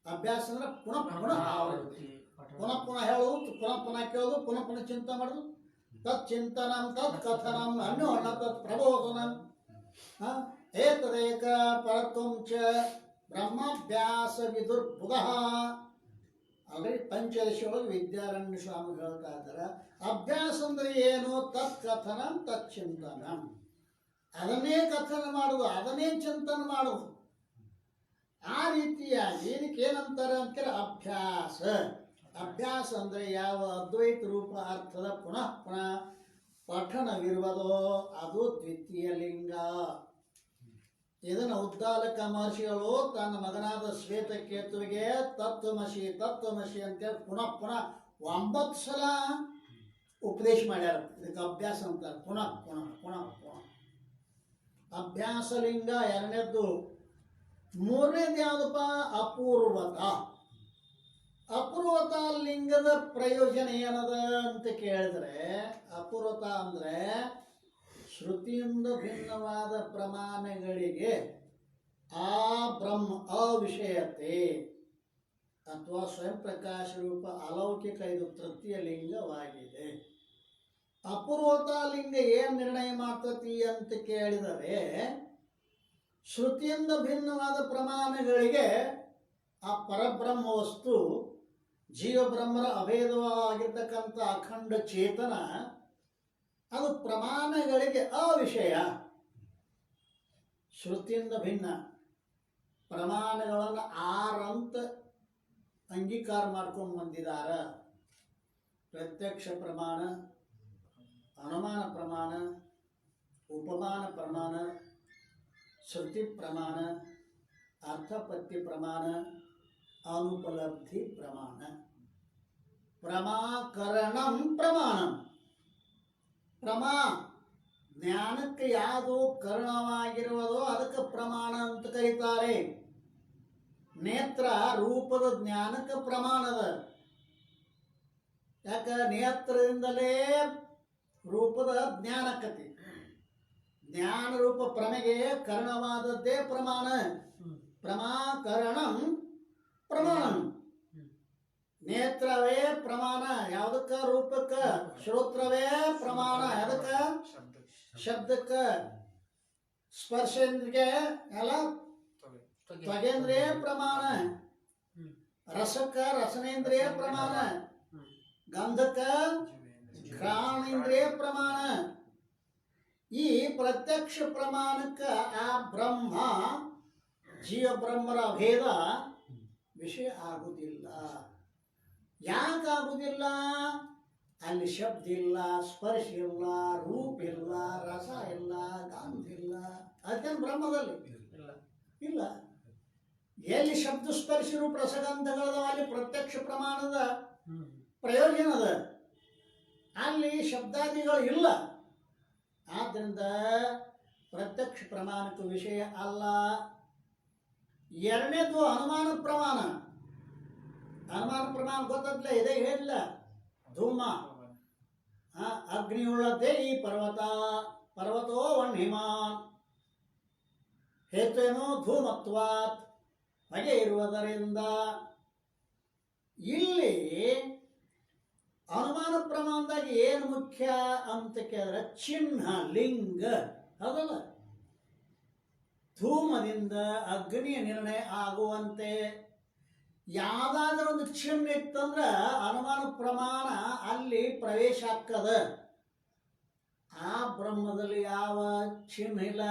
Speaker 1: ಅಭ್ಯಾಸ ಅಂದ್ರೆ ಪುನಃ ಪುನಃ ಆವೃತ್ತಿ, ಪುನಃ ಪುನಃ ಹೇಳೋದು, ಪುನಃ ಪುನಃ ಕೇಳೋದು, ಪುನಃ ಪುನಃ ಚಿಂತೆ ಮಾಡೋದು. ತತ್ ಚಿಂತನಂ ತತ್ ಕಥನಂ ಅನ್ಯೋಣ ತತ್ ಪ್ರಬೋಧನಂ ಏತದೇಕ ಪರತ್ವಂ ಚ ಬ್ರಹ್ಮಾಭ್ಯಾಸ ವಿದುರ್ಬುಧಃ. ಅಲ್ಲಿ ಪಂಚದಶಿ ಒಳಗೆ ವಿದ್ಯಾರಣ್ಯ ಸ್ವಾಮಿ ಹೇಳ್ತಾ ಇದ್ದಾರೆ, ಅಭ್ಯಾಸ ಅಂದ್ರೆ ಏನು? ತತ್ ಕಥನಂ ತತ್ ಚಿಂತನಂ. ಅದನ್ನೇ ಕಥನ ಮಾಡುವುದು, ಅದನ್ನೇ ಚಿಂತನೆ ಮಾಡುವುದು. ಆ ರೀತಿಯಾಗಿ ಇದಕ್ಕೆ ಏನಂತಾರೆ ಅಂತೇಳಿ ಅಭ್ಯಾಸ. ಅಭ್ಯಾಸ ಅಂದ್ರೆ ಯಾವ ಅದ್ವೈತ ರೂಪ ಅರ್ಥದ ಪುನಃ ಪುನಃ ಪಠಣವಿರುವುದೋ ಅದು ದ್ವಿತೀಯ ಲಿಂಗ. ಇದನ್ನು ಉದ್ದಾಲಕ ಮಹರ್ಷಿಗಳು ತನ್ನ ಮಗನಾದ ಶ್ವೇತಕೇತುವಿಗೆ ತತ್ವಮಸಿ ತತ್ವಮಸಿ ಅಂತೇಳಿ ಪುನಃ ಪುನಃ 9 ಸಲ ಉಪದೇಶ ಮಾಡ್ಯಾರ. ಇದಕ್ಕೆ ಅಭ್ಯಾಸ ಅಂತಾರೆ. ಪುನಃ ಪುನಃ ಪುನಃ ಪುನಃ ಅಭ್ಯಾಸ ಲಿಂಗ ಎರಡನೇದ್ದು. ಮೂರನೇದು ಯಾವುದಪ್ಪ? ಅಪೂರ್ವತ. ಅಪೂರ್ವತ ಲಿಂಗದ ಪ್ರಯೋಜನ ಏನದ ಅಂತ ಕೇಳಿದ್ರೆ, ಅಪೂರ್ವತ ಅಂದ್ರೆ ಶ್ರುತಿಯಿಂದ ಭಿನ್ನವಾದ ಪ್ರಮಾಣಗಳಿಗೆ ಆ ಬ್ರಹ್ಮ ಅವಿಷಯತೆ ಅಥವಾ ಸ್ವಯಂ ಪ್ರಕಾಶ ರೂಪ ಅಲೌಕಿಕ ಇದು ತೃತೀಯ ಲಿಂಗವಾಗಿದೆ. ಅಪೂರ್ವತ ಲಿಂಗ ಏನು ನಿರ್ಣಯ ಮಾಡ್ತತಿ ಅಂತ ಕೇಳಿದರೆ, ಶ್ರುತಿಯಿಂದ ಭಿನ್ನವಾದ ಪ್ರಮಾಣಗಳಿಗೆ ಆ ಪರಬ್ರಹ್ಮ ವಸ್ತು ಜೀವಬ್ರಹ್ಮರ ಅಭೇದವಾಗಿರ್ತಕ್ಕಂಥ ಅಖಂಡ ಚೇತನ ಅದು ಪ್ರಮಾಣಗಳಿಗೆ ಅವಿಷಯ. ಶ್ರುತಿಯಿಂದ ಭಿನ್ನ ಪ್ರಮಾಣಗಳನ್ನು 6 ಅಂತ ಅಂಗೀಕಾರ ಮಾಡ್ಕೊಂಡು ಬಂದಿದ್ದಾರೆ. ಪ್ರತ್ಯಕ್ಷ ಪ್ರಮಾಣ, ಅನುಮಾನ ಪ್ರಮಾಣ, ಉಪಮಾನ ಪ್ರಮಾಣ, ಶ್ರುತಿ ಪ್ರಮಾಣ, ಅರ್ಥಪತ್ತಿ ಪ್ರಮಾಣ, ಅನುಪಲಬ್ಧಿ ಪ್ರಮಾಣ. ಪ್ರಮಾಕರಣಂ ಪ್ರಮಾಣಂ. ಪ್ರಮಾ ಜ್ಞಾನಕ್ಕೆ ಯಾವುದು ಕರಣವಾಗಿರುವುದೋ ಅದಕ್ಕೆ ಪ್ರಮಾಣ ಅಂತ ಕರೀತಾರೆ. ನೇತ್ರ ರೂಪದ ಜ್ಞಾನಕ್ಕೆ ಪ್ರಮಾಣದ. ಯಾಕ? ನೇತ್ರದಿಂದಲೇ ರೂಪದ ಜ್ಞಾನಕತೆ. ಜ್ಞಾನ ರೂಪ ಪ್ರಮೆಗೆ ಕರಣವಾದದ್ದೇ ಪ್ರಮಾಣ. ಪ್ರಮಾಕರಣಂ ಪ್ರಮಾಣಂ. ನೇತ್ರವೇ ಪ್ರಮಾಣ ಯಾವುದಕ್ಕ? ರೂಪಕ್ಕ. ಶ್ರೋತ್ರವೇ ಪ್ರಮಾಣ ಯಾವುದಕ್ಕ? ಶಬ್ದಕ್ಕ. ಸ್ಪರ್ಶೇಂದ್ರಿಗೆ ಎಲ್ಲ ತ್ವಗೇಂದ್ರಿಯ ಪ್ರಮಾಣ. ರಸಕ್ಕ ರಸನೇಂದ್ರಿಯ ಪ್ರಮಾಣ. ಗಂಧಕ್ಕ ಘ್ರಾಣೇಂದ್ರಿಯ ಪ್ರಮಾಣ. ಈ ಪ್ರತ್ಯಕ್ಷ ಪ್ರಮಾಣಕ್ಕೆ ಆ ಬ್ರಹ್ಮ ಜೀವ ಬ್ರಹ್ಮರ ಭೇದ ವಿಷಯ ಆಗುವುದಿಲ್ಲ. ಯಾಕಾಗುವುದಿಲ್ಲ? ಅಲ್ಲಿ ಶಬ್ದ ಇಲ್ಲ, ಸ್ಪರ್ಶ ಇಲ್ಲ, ರೂಪ ಇಲ್ಲ, ರಸ ಇಲ್ಲ, ಗಂಧ ಇಲ್ಲ. ಅದಕ್ಕೇನು ಬ್ರಹ್ಮದಲ್ಲಿ ಇಲ್ಲ. ಎಲ್ಲಿ ಶಬ್ದ ಸ್ಪರ್ಶ ರೂಪ ರಸಗಂಧಗಳದ ಅಲ್ಲಿ ಪ್ರತ್ಯಕ್ಷ ಪ್ರಮಾಣದ ಪ್ರಯೋಜನದ. ಅಲ್ಲಿ ಶಬ್ದಾದಿಗಳು ಇಲ್ಲ. ಆದ್ದರಿಂದ ಪ್ರತ್ಯಕ್ಷ ಪ್ರಮಾಣಕ್ಕೆ ವಿಷಯ ಅಲ್ಲ. ಎರಡನೇದು ಅನುಮಾನ ಪ್ರಮಾಣ. ಅನುಮಾನ ಪ್ರಮಾಣ ಗೊತ್ತಲ್ಲ, ಇದೇ ಹೇಳಿಲ್ಲ. ಧೂಮ ಅಗ್ನಿ ಉಳ್ಳದ್ದೇ ಈ ಪರ್ವತ. ಪರ್ವತೋ ವನ್ಹಿಮಾನ್. ಹೇತು ಏನು? ಧೂಮತ್ವಾತ್, ಹೊಗೆ ಇರುವುದರಿಂದ. ಇಲ್ಲಿ ಅನುಮಾನ ಪ್ರಮಾಣದಾಗ ಏನು ಮುಖ್ಯ ಅಂತ ಕೇಳಿದ್ರೆ ಚಿಹ್ನ ಲಿಂಗ ಹೌದಲ್ಲ? ಧೂಮದಿಂದ ಅಗ್ನಿಯ ನಿರ್ಣಯ ಆಗುವಂತೆ ಯಾವುದಾದ್ರೂ ಒಂದು ಚಿಹ್ನೆ ಇತ್ತಂದ್ರೆ ಅನುಮಾನ ಪ್ರಮಾಣ ಅಲ್ಲಿ ಪ್ರವೇಶ ಆಗ್ತದ. ಆ ಬ್ರಹ್ಮದಲ್ಲಿ ಯಾವ ಚಿಹ್ನೆ ಇಲ್ಲ.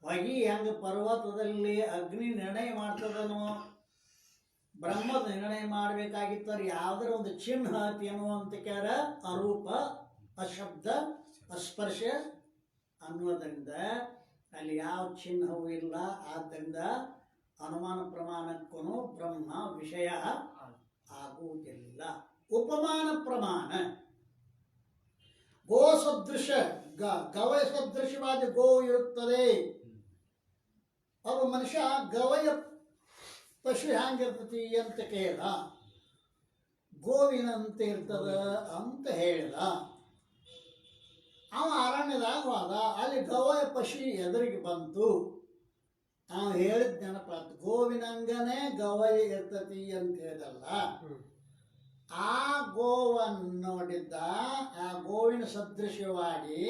Speaker 1: ಹೊಗಿ ಹೆಂಗ ಪರ್ವತದಲ್ಲಿ ಅಗ್ನಿ ನಿರ್ಣಯ ಮಾಡ್ತದನೋ, ಬ್ರಹ್ಮದ ನಿರ್ಣಯ ಮಾಡಬೇಕಾಗಿತ್ತವ್ರು ಯಾವುದರ ಒಂದು ಚಿಹ್ನ ಅನ್ನುವಂತ ಕ್ಯಾರ ಅರೂಪ, ಅಶಬ್ದ, ಅಸ್ಪರ್ಶ ಅನ್ನೋದ್ರಿಂದ ಅಲ್ಲಿ ಯಾವ ಚಿಹ್ನವೂ ಇಲ್ಲ. ಆದ್ದರಿಂದ ಅನುಮಾನ ಪ್ರಮಾಣಕ್ಕೂ ಬ್ರಹ್ಮ ವಿಷಯ ಆಗುವುದಿಲ್ಲ. ಉಪಮಾನ ಪ್ರಮಾಣ ಗೋ ಸದೃಶ, ಗವಯ ಸದೃಶವಾದ ಗೋ ಇರುತ್ತದೆ. ಒಬ್ಬ ಮನುಷ್ಯ ಗವಯ ಪಶು ಹ್ಯಾಂಗಿರ್ತತಿ ಅಂತ ಕೇಳ, ಗೋವಿನಂತೆ ಇರ್ತದ ಅಂತ ಹೇಳಿದ. ಅವ ಅರಣ್ಯದಾಗ ಹೋದ, ಅಲ್ಲಿ ಗವಯ ಪಶು ಎದುರಿಗೆ ಬಂತು. ಅವ ಹೇಳಿದ ನೆನಪಾತು, ಗೋವಿನಂಗನೇ ಗವಯ ಇರ್ತತಿ ಅಂತ ಹೇಳಿದಲ್ಲ. ಆ ಗೋವನ್ನು ನೋಡಿದ್ದ, ಆ ಗೋವಿನ ಸದೃಶವಾಗಿ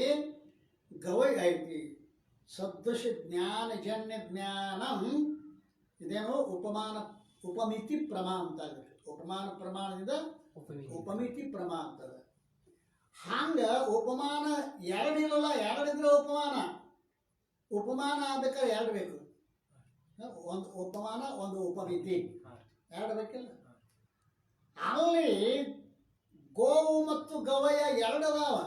Speaker 1: ಗವಯ ಐತಿ. ಸದೃಶ ಜ್ಞಾನ ಜನ್ಯ ಜ್ಞಾನಂ ಇದೇನು ಉಪಮಾನ, ಉಪಮಿತಿ ಪ್ರಮಾಣ ಅಂತ. ಉಪಮಾನ ಪ್ರಮಾಣದಿಂದ ಉಪಮಿತಿ ಪ್ರಮಾಣ ಅಂತದ. ಹಂಗ ಉಪಮಾನ ಎರಡಿರಲ್ಲ, ಎರಡಿದ್ರೆ ಉಪಮಾನ. ಉಪಮಾನ ಆಗ್ಬೇಕಾದ್ರೆ ಎರಡು ಬೇಕು. ಒಂದು ಉಪಮಾನ, ಒಂದು ಉಪಮಿತಿ, ಎರಡು ಬೇಕಿಲ್ಲ. ಅಲ್ಲಿ ಗೋವು ಮತ್ತು ಗವಯ ಎರಡು ಅದಾವ.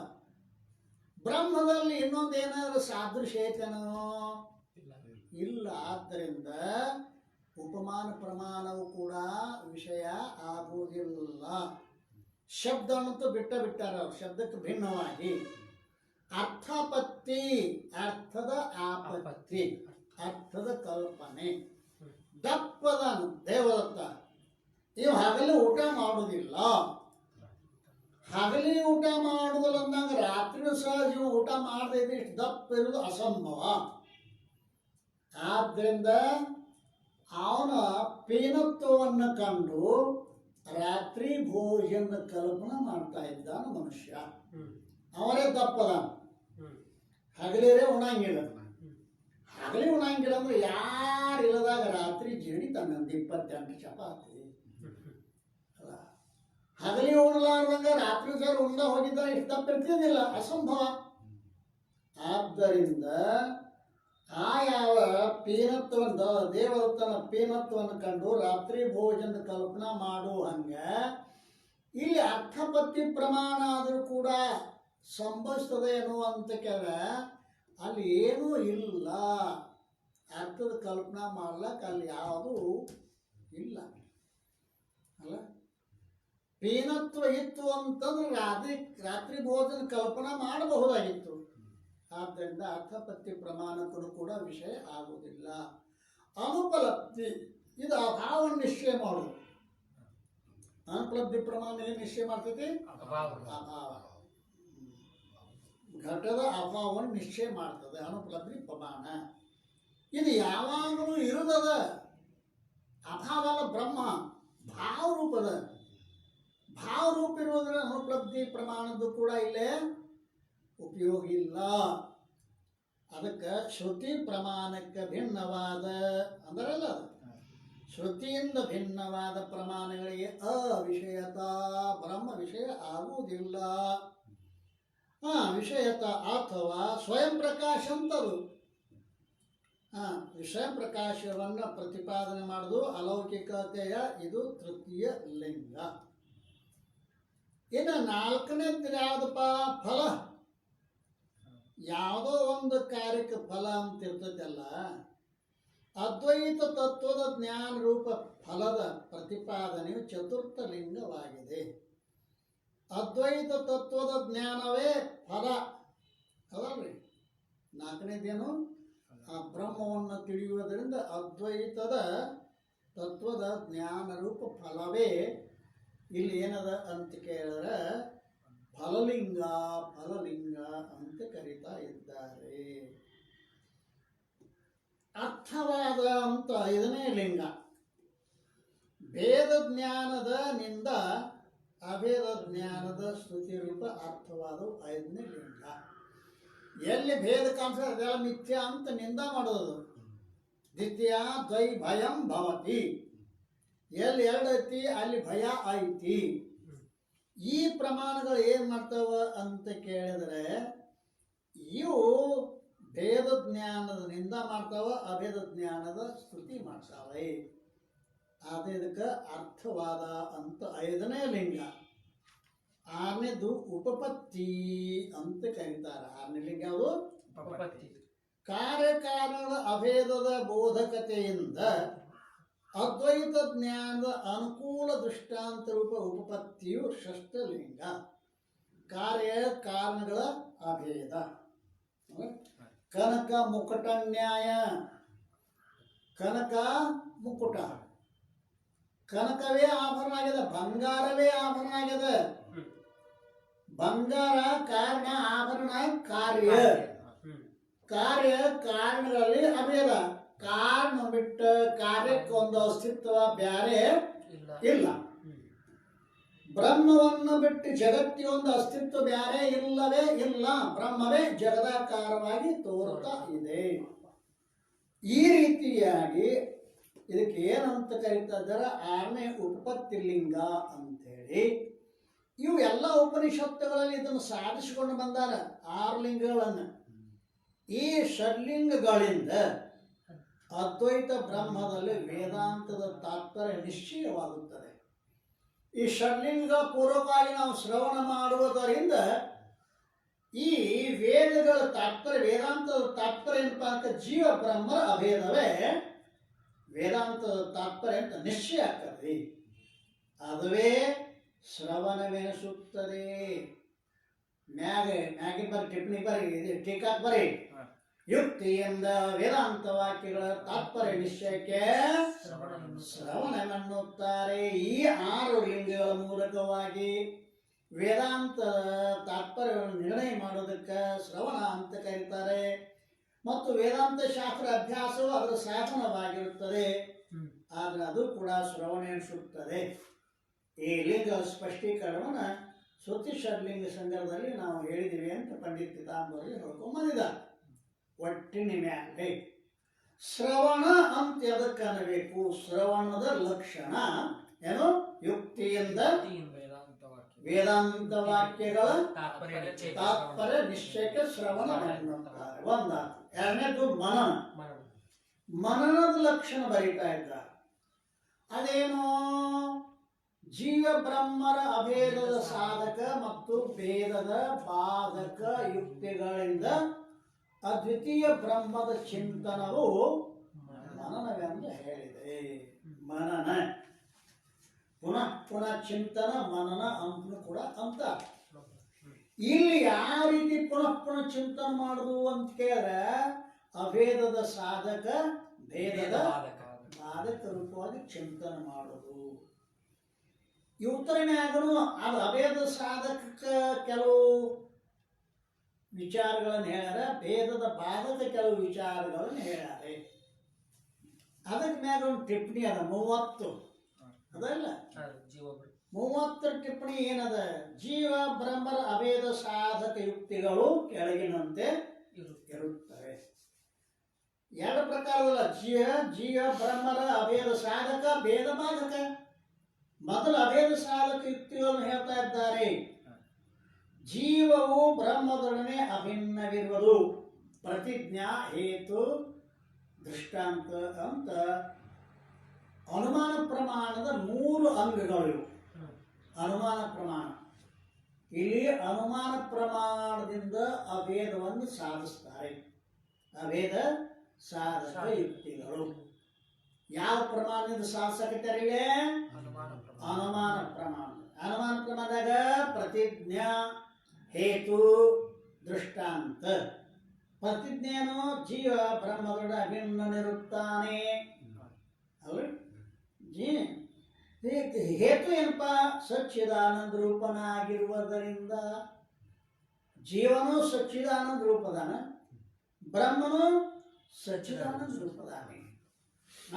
Speaker 1: ಬ್ರಹ್ಮದಲ್ಲಿ ಇನ್ನೊಂದು ಏನಾದ್ರು ಸಾದೃಶ್ಯ ಐತೇನೋ ಇಲ್ಲ. ಆದ್ದರಿಂದ ಉಪಮಾನ ಪ್ರಮಾಣವು ಕೂಡ ವಿಷಯ ಆಗುವುದಿಲ್ಲ. ಶಬ್ದ ಅಂತೂ ಬಿಟ್ಟಾರ ಅವ್ರು, ಶಬ್ದಕ್ಕೆ ಭಿನ್ನವಾಗಿ. ಅರ್ಥಾಪತ್ತಿ, ಅರ್ಥದ ಆಪತ್ತಿ, ಅರ್ಥದ ಕಲ್ಪನೆ. ದಪ್ಪದ ದೇವದತ್ತ ಇವು ಹಗಲಿ ಊಟ ಮಾಡುವುದಿಲ್ಲ. ಹಗಲಿ ಊಟ ಮಾಡುವುದಿಲ್ಲ ಅಂದಾಗ ರಾತ್ರಿ ಸಹ ಇವು ಊಟ ಮಾಡದೇ ಇದ್ರೆ ಇಷ್ಟು ದಪ್ಪ ಇರುವುದು ಅಸಂಭವ. ಆದ್ದರಿಂದ ಅವನ ಪೀನತ್ವವನ್ನು ಕಂಡು ರಾತ್ರಿ ಭೋಜನ ಕಲ್ಪನೆ ಮಾಡ್ತಾ ಇದ್ದಾನ ಮನುಷ್ಯ. ಅವರೇ ದಪ್ಪದ. ಹಗಲಿರೇ ಉಣಂಗಿಲ್ಲ. ಹಗಲಿ ಉಣಂಗಿಲ್ಲ ಅಂದ್ರೆ ಯಾರು ಇಲ್ಲದಾಗ ರಾತ್ರಿ ಜೇಡಿ ತನ್ನಂದು 28 ಚಪಾತಿ ಅಲ್ಲ. ಹಗಲಿ ಉಣಲಾರ್ದಂಗ ರಾತ್ರಿ ಸರ್ ಉಂಡ ಹೋಗಿದ್ದರೆ ಇಷ್ಟು ದಪ್ಪ ಇರ್ತಿದ್ದಿಲ್ಲ, ಅಸಂಭವ. ಆದ್ದರಿಂದ ಆ ಯಾವ ಪೀನತ್ವವನ್ನು, ದೇವದತ್ತನ ಪೀನತ್ವವನ್ನು ಕಂಡು ರಾತ್ರಿ ಭೋಜನದ ಕಲ್ಪನಾ ಮಾಡುವಂಗ ಇಲ್ಲಿ ಅರ್ಥಪತ್ತಿ ಪ್ರಮಾಣ ಆದರೂ ಕೂಡ ಸಂಭವಿಸ್ತದೆ ಎನ್ನುವಂತ ಕೆಲ ಅಲ್ಲಿ ಏನೂ ಇಲ್ಲ. ಅರ್ಥದ ಕಲ್ಪನಾ ಮಾಡ್ಲಕ್ಕ ಅಲ್ಲಿ ಯಾವುದೂ ಇಲ್ಲ ಅಲ್ಲ. ಪೀನತ್ವ ಇತ್ತು ಅಂತಂದ್ರೆ ರಾತ್ರಿ ಭೋಜನ ಕಲ್ಪನಾ ಮಾಡಬಹುದಾಗಿತ್ತು. ಆದ್ದರಿಂದ ಅರ್ಥಪತ್ತಿ ಪ್ರಮಾಣಕ್ಕೂ ಕೂಡ ವಿಷಯ ಆಗುವುದಿಲ್ಲ. ಅನುಪಲಬ್ಧಿ ಇದು ಅಭಾವವನ್ನು ನಿಶ್ಚಯ ಮಾಡುವುದು. ಅನುಪಲಬ್ಧಿ ಪ್ರಮಾಣ ಏನು ನಿಶ್ಚಯ ಮಾಡ್ತೈತಿ? ಅಭಾವ. ಘಟದ ಅಭಾವವನ್ನು ನಿಶ್ಚಯ ಮಾಡ್ತದೆ ಅನುಪಲಬ್ಧಿ ಪ್ರಮಾಣ. ಇದು ಯಾವಾಗಲೂ ಇರುದದ. ಅಭಾವಲ್ಲ, ಬ್ರಹ್ಮ ಭಾವರೂಪದ. ಭಾವರೂಪ ಇರುವುದರ ಅನುಪಲಬ್ಧಿ ಪ್ರಮಾಣದ್ದು ಕೂಡ ಇಲ್ಲೇ ಉಪಯೋಗ ಇಲ್ಲ. ಅದಕ್ಕೆ ಶ್ರುತಿ ಪ್ರಮಾಣಕ್ಕೆ ಭಿನ್ನವಾದ ಅಂದರಲ್ಲ, ಶ್ರುತಿಯಿಂದ ಭಿನ್ನವಾದ ಪ್ರಮಾಣಗಳಿಗೆ ಅವಿಷಯತ ಬ್ರಹ್ಮ ವಿಷಯ ಆಗುವುದಿಲ್ಲ. ವಿಷಯತ ಅಥವಾ ಸ್ವಯಂ ಪ್ರಕಾಶ ಅಂತದು. ಸ್ವಯಂ ಪ್ರಕಾಶವನ್ನು ಪ್ರತಿಪಾದನೆ ಮಾಡುವುದು ಅಲೌಕಿಕತೆಯ ಇದು ತೃತೀಯ ಲಿಂಗ. ಇನ್ನು ನಾಲ್ಕನೇದು ಯಾವುದಪ್ಪ? ಫಲ. ಯಾವುದೋ ಒಂದು ಕಾರ್ಯಕ್ಕೆ ಫಲ ಅಂತ ಇರ್ತದಲ್ಲ, ಅದ್ವೈತ ತತ್ವದ ಜ್ಞಾನ ರೂಪ ಫಲದ ಪ್ರತಿಪಾದನೆಯು ಚತುರ್ಥ ಲಿಂಗವಾಗಿದೆ. ಅದ್ವೈತ ತತ್ವದ ಜ್ಞಾನವೇ ಫಲ ಅದಲ್ರಿ. ನಾಲ್ಕನೇದೇನು? ಆ ಬ್ರಹ್ಮವನ್ನು ತಿಳಿಯುವುದರಿಂದ ಅದ್ವೈತದ ತತ್ವದ ಜ್ಞಾನ ರೂಪ ಫಲವೇ ಇಲ್ಲಿ ಏನದ ಅಂತ ಕೇಳಿದ್ರೆ ಫಲಲಿಂಗ, ಫಲಲಿಂಗ ಅಂತ ಕರೀತಾ ಇದ್ದಾರೆ. ಅರ್ಥವಾದ ಅಂತ 5ನೇ ಲಿಂಗ. ಭೇದ ಜ್ಞಾನದ ನಿಂದ ಅಭೇದ ಜ್ಞಾನದ ಸ್ತುತಿ ರೂಪ ಅರ್ಥವಾದ 5ನೇ ಲಿಂಗ. ಎಲ್ಲಿ ಭೇದ ಕಾಣಿಸ್ತದೆ ಅದೆಲ್ಲ ಮಿಥ್ಯಾ ಅಂತ ನಿಂದ ಮಾಡೋದು. ದ್ವಿತೀಯ ದ್ವೈ ಭಯಂ ಭವತಿ, ಎಲ್ಲಿ ಎರಡು ಐತಿ ಅಲ್ಲಿ ಭಯ ಐತಿ. ಈ ಪ್ರಮಾಣಗಳು ಏನು ಮಾಡ್ತಾವ ಅಂತ ಕೇಳಿದರೆ ಇವು ಭೇದ ಜ್ಞಾನದ ನಿಂದ ಮಾಡ್ತಾವ, ಅಭೇದ ಜ್ಞಾನದ ಸ್ತುತಿ ಮಾಡ್ತಾವೆ. ಅದು ಇದಕ್ಕೆ ಅರ್ಥವಾದ ಅಂತ 5ನೇ ಲಿಂಗ. 6ನೇದು ಉಪಪತ್ತಿ ಅಂತ ಕರೀತಾರೆ. 6ನೇ ಲಿಂಗ ಯಾವುದು?
Speaker 2: ಉಪಪತ್ತಿ.
Speaker 1: ಕಾರ್ಯಕಾರಣದ ಅಭೇದದ ಬೋಧಕತೆಯಿಂದ ಅದ್ವೈತ ಜ್ಞಾನದ ಅನುಕೂಲ ದೃಷ್ಟಾಂತ ರೂಪ ಉಪಪತ್ತಿಯು ಷಷ್ಠಲಿಂಗ. ಕಾರ್ಯ ಕಾರಣಗಳ ಅಭೇದ. ಕನಕ ಮುಕುಟ ನ್ಯಾಯ. ಕನಕ ಮುಕುಟ, ಕನಕವೇ ಆಭರಣ ಆಗ್ಯದ, ಬಂಗಾರವೇ ಆಭರಣ ಆಗ್ಯದ. ಬಂಗಾರ ಕಾರಣ, ಆಭರಣ ಕಾರ್ಯ. ಕಾರ್ಯ ಕಾರಣಗಳಲ್ಲಿ ಅಭೇದ. ಕಾರಣ ಬಿಟ್ಟು ಕಾರ್ಯಕ್ಕೆ ಒಂದು ಅಸ್ತಿತ್ವ ಬ್ಯಾರೆ ಇಲ್ಲ. ಬ್ರಹ್ಮವನ್ನು ಬಿಟ್ಟು ಜಗತ್ತಿಗೆ ಒಂದು ಅಸ್ತಿತ್ವ ಬ್ಯಾರೆ ಇಲ್ಲವೇ ಇಲ್ಲ. ಬ್ರಹ್ಮವೇ ಜಗದಾಕಾರವಾಗಿ ತೋರ್ತಾ ಇದೆ. ಈ ರೀತಿಯಾಗಿ ಇದಕ್ಕೆ ಏನಂತ ಕರೀತಾ ಇದ್ದಾರೆ? 6ನೇ ಉಪಪತ್ತಿ ಲಿಂಗ ಅಂತೇಳಿ. ಇವು ಎಲ್ಲ ಉಪನಿಷತ್ತುಗಳಲ್ಲಿ ಇದನ್ನು ಸಾಧಿಸಿಕೊಂಡು ಬಂದಾರ, 6 ಲಿಂಗಗಳನ್ನು. ಈ ಷಡ್ಲಿಂಗಗಳಿಂದ ಅದ್ವೈತ ಬ್ರಹ್ಮದಲ್ಲಿ ವೇದಾಂತದ ತಾತ್ಪರ್ಯ ನಿಶ್ಚಯವಾಗುತ್ತದೆ. ಈ ಷಡ್ಲಿಂಗ ಪೂರ್ವಕವಾಗಿ ನಾವು ಶ್ರವಣ ಮಾಡುವುದರಿಂದ ಈ ವೇದಗಳ ತಾತ್ಪರ್ಯ, ವೇದಾಂತದ ತಾತ್ಪರ್ಯ ಏನಪ್ಪ ಅಂತ ಜೀವ ಬ್ರಹ್ಮರ ಅಭೇದವೇ ವೇದಾಂತದ ತಾತ್ಪರ್ಯ ಅಂತ ನಿಶ್ಚಯ ಆಗ್ತದೆ. ಅದುವೇ ಶ್ರವಣವೆನಿಸುತ್ತದೆ. ಮ್ಯಾಗಿನ ಬರೀ ಟಿಪ್ಪಣಿ ಬರೀ, ಟೀಕಾಕ್ ಬರೀ. ಯುಕ್ತಿಯಿಂದ ವೇದಾಂತ ವಾಕ್ಯಗಳ ತಾತ್ಪರ್ಯ ನಿಶ್ಚಯಕ್ಕೆ ಶ್ರವಣವೆನ್ನುತ್ತಾರೆ. ಈ 6 ಲಿಂಗಗಳ ಮೂಲಕವಾಗಿ ವೇದಾಂತ ತಾತ್ಪರ್ಯವನ್ನು ನಿರ್ಣಯ ಮಾಡೋದಕ್ಕೆ ಶ್ರವಣ ಅಂತ ಕರೀತಾರೆ. ಮತ್ತು ವೇದಾಂತ ಶಾಸ್ತ್ರ ಅಭ್ಯಾಸವು ಅದರ ಸಾಧನವಾಗಿರುತ್ತದೆ. ಆದರೆ ಅದು ಕೂಡ ಶ್ರವಣ ಎನಿಸುತ್ತದೆ. ಈ ಲಿಂಗ ಸ್ಪಷ್ಟೀಕರಣವನ್ನು ಶ್ರುತಿ ಷಡ್ಲಿಂಗ ಸಂದರ್ಭದಲ್ಲಿ ನಾವು ಹೇಳಿದಿವಿ ಅಂತ ಪಂಡಿತ್ ಪಿತಾಂಬರಲ್ಲಿ ಹೇಳ್ಕೊಂಬಂದಿದ. ಒಟ್ಟಿನ ಮ್ಯಾಲೆ ಶ್ರವಣ ಅಂತ ಎದಕ್ಕೆ ಅನ್ನಬೇಕು? ಶ್ರವಣದ ಲಕ್ಷಣ ಏನು? ಯುಕ್ತಿಯಿಂದ ವೇದಾಂತ ವಾಕ್ಯಗಳ ತಾತ್ಪರ್ಯ ನಿಶ್ಚಯಕ್ಕೆ ಶ್ರವಣ ಎನ್ನುತ್ತಾರೆ. ಒಂದಾತು. 2ನೇದು ಮನನ. ಮನನದ ಲಕ್ಷಣ ಬರೀತಾ ಇದ್ದಾರೆ. ಅದೇನು? ಜೀವ ಬ್ರಹ್ಮರ ಅಭೇದದ ಸಾಧಕ ಮತ್ತು ಭೇದದ ಬಾಧಕ ಯುಕ್ತಿಗಳಿಂದ ಅದ್ವಿತೀಯ ಬ್ರಹ್ಮದ ಚಿಂತನವು ಮನನವೆಂದು ಹೇಳಿದೆ. ಮನನ ಪುನಃ ಪುನಃ ಚಿಂತನ, ಮನನ ಅಂತ ಕೂಡ ಅಂತ. ಇಲ್ಲಿ ಯಾವ ರೀತಿ ಪುನಃ ಪುನಃ ಚಿಂತನೆ ಮಾಡುದು ಅಂತ ಕೇಳಿದ್ರೆ ಅಭೇದದ ಸಾಧಕ, ಭೇದದ ಬಾಧಕ ರೂಪವಾಗಿ ಚಿಂತನೆ ಮಾಡೋದು. ಈ ಉತ್ತರನ್ಯಾಗನು ಅದು ಅಭೇದ ಸಾಧಕಕ್ಕೆ ಕೆಲವು ವಿಚಾರಗಳನ್ನು ಹೇಳ್ಯಾರ, ಭೇದದ ಬಾಧಕ ಕೆಲವು ವಿಚಾರಗಳನ್ನು ಹೇಳ್ಯಾರೆ. ಅದಕ್ಕೆ ಮ್ಯಾಗ ಒಂದು ಟಿಪ್ಪಣಿ ಅದ 30. ಅದಲ್ಲ 30 ಟಿಪ್ಪಣಿ ಏನದ? ಜೀವ ಬ್ರಹ್ಮರ ಅಭೇದ ಸಾಧಕ ಯುಕ್ತಿಗಳು ಕೆಳಗಿನಂತೆ ಇರುತ್ತವೆ. 2 ಪ್ರಕಾರದಲ್ಲ. ಜೀವ ಬ್ರಹ್ಮರ ಅಭೇದ ಸಾಧಕ, ಭೇದ ಬಾಧಕ. ಮೊದಲು ಅಭೇದ ಸಾಧಕ ಯುಕ್ತಿಗಳನ್ನು ಹೇಳ್ತಾ ಇದ್ದಾರೆ. ಜೀವವು ಬ್ರಹ್ಮದೊಡನೆ ಅಭಿನ್ನವಿರುವುದು. ಪ್ರತಿಜ್ಞಾ, ಹೇತು, ದೃಷ್ಟಾಂತ ಅಂತ ಅನುಮಾನ ಪ್ರಮಾಣದ 3 ಅಂಗಗಳು. ಅನುಮಾನ ಪ್ರಮಾಣ. ಇಲ್ಲಿ ಅನುಮಾನ ಪ್ರಮಾಣದಿಂದ ಅಭೇದವನ್ನು ಸಾಧಿಸ್ತಾರೆ. ಅಭೇದ ಸಾಧಕ ಯುಕ್ತಿಗಳು ಯಾವ ಪ್ರಮಾಣದಿಂದ ಸಾಧಿಸಕತ್ತಾರೆ? ಅನುಮಾನ ಪ್ರಮಾಣ. ಅನುಮಾನ ಪ್ರಮಾಣದಾಗ ಪ್ರತಿಜ್ಞಾ, ಹೇತು, ದೃಷ್ಟಾಂತ. ಪ್ರತಿಜ್ಞೆಯನ್ನು ಜೀವ ಬ್ರಹ್ಮದೊಡ ಅಭಿನ್ನನಿರುತ್ತಾನೆ. ಹೇತು ಏನಪ್ಪ? ಸಚ್ಚಿದಾನಂದ ರೂಪನಾಗಿರುವುದರಿಂದ. ಜೀವನು ಸಚ್ಚಿದಾನಂದ ರೂಪದಾನ, ಬ್ರಹ್ಮನು ಸಚ್ಚಿದಾನಂದ ರೂಪದಾನೆ.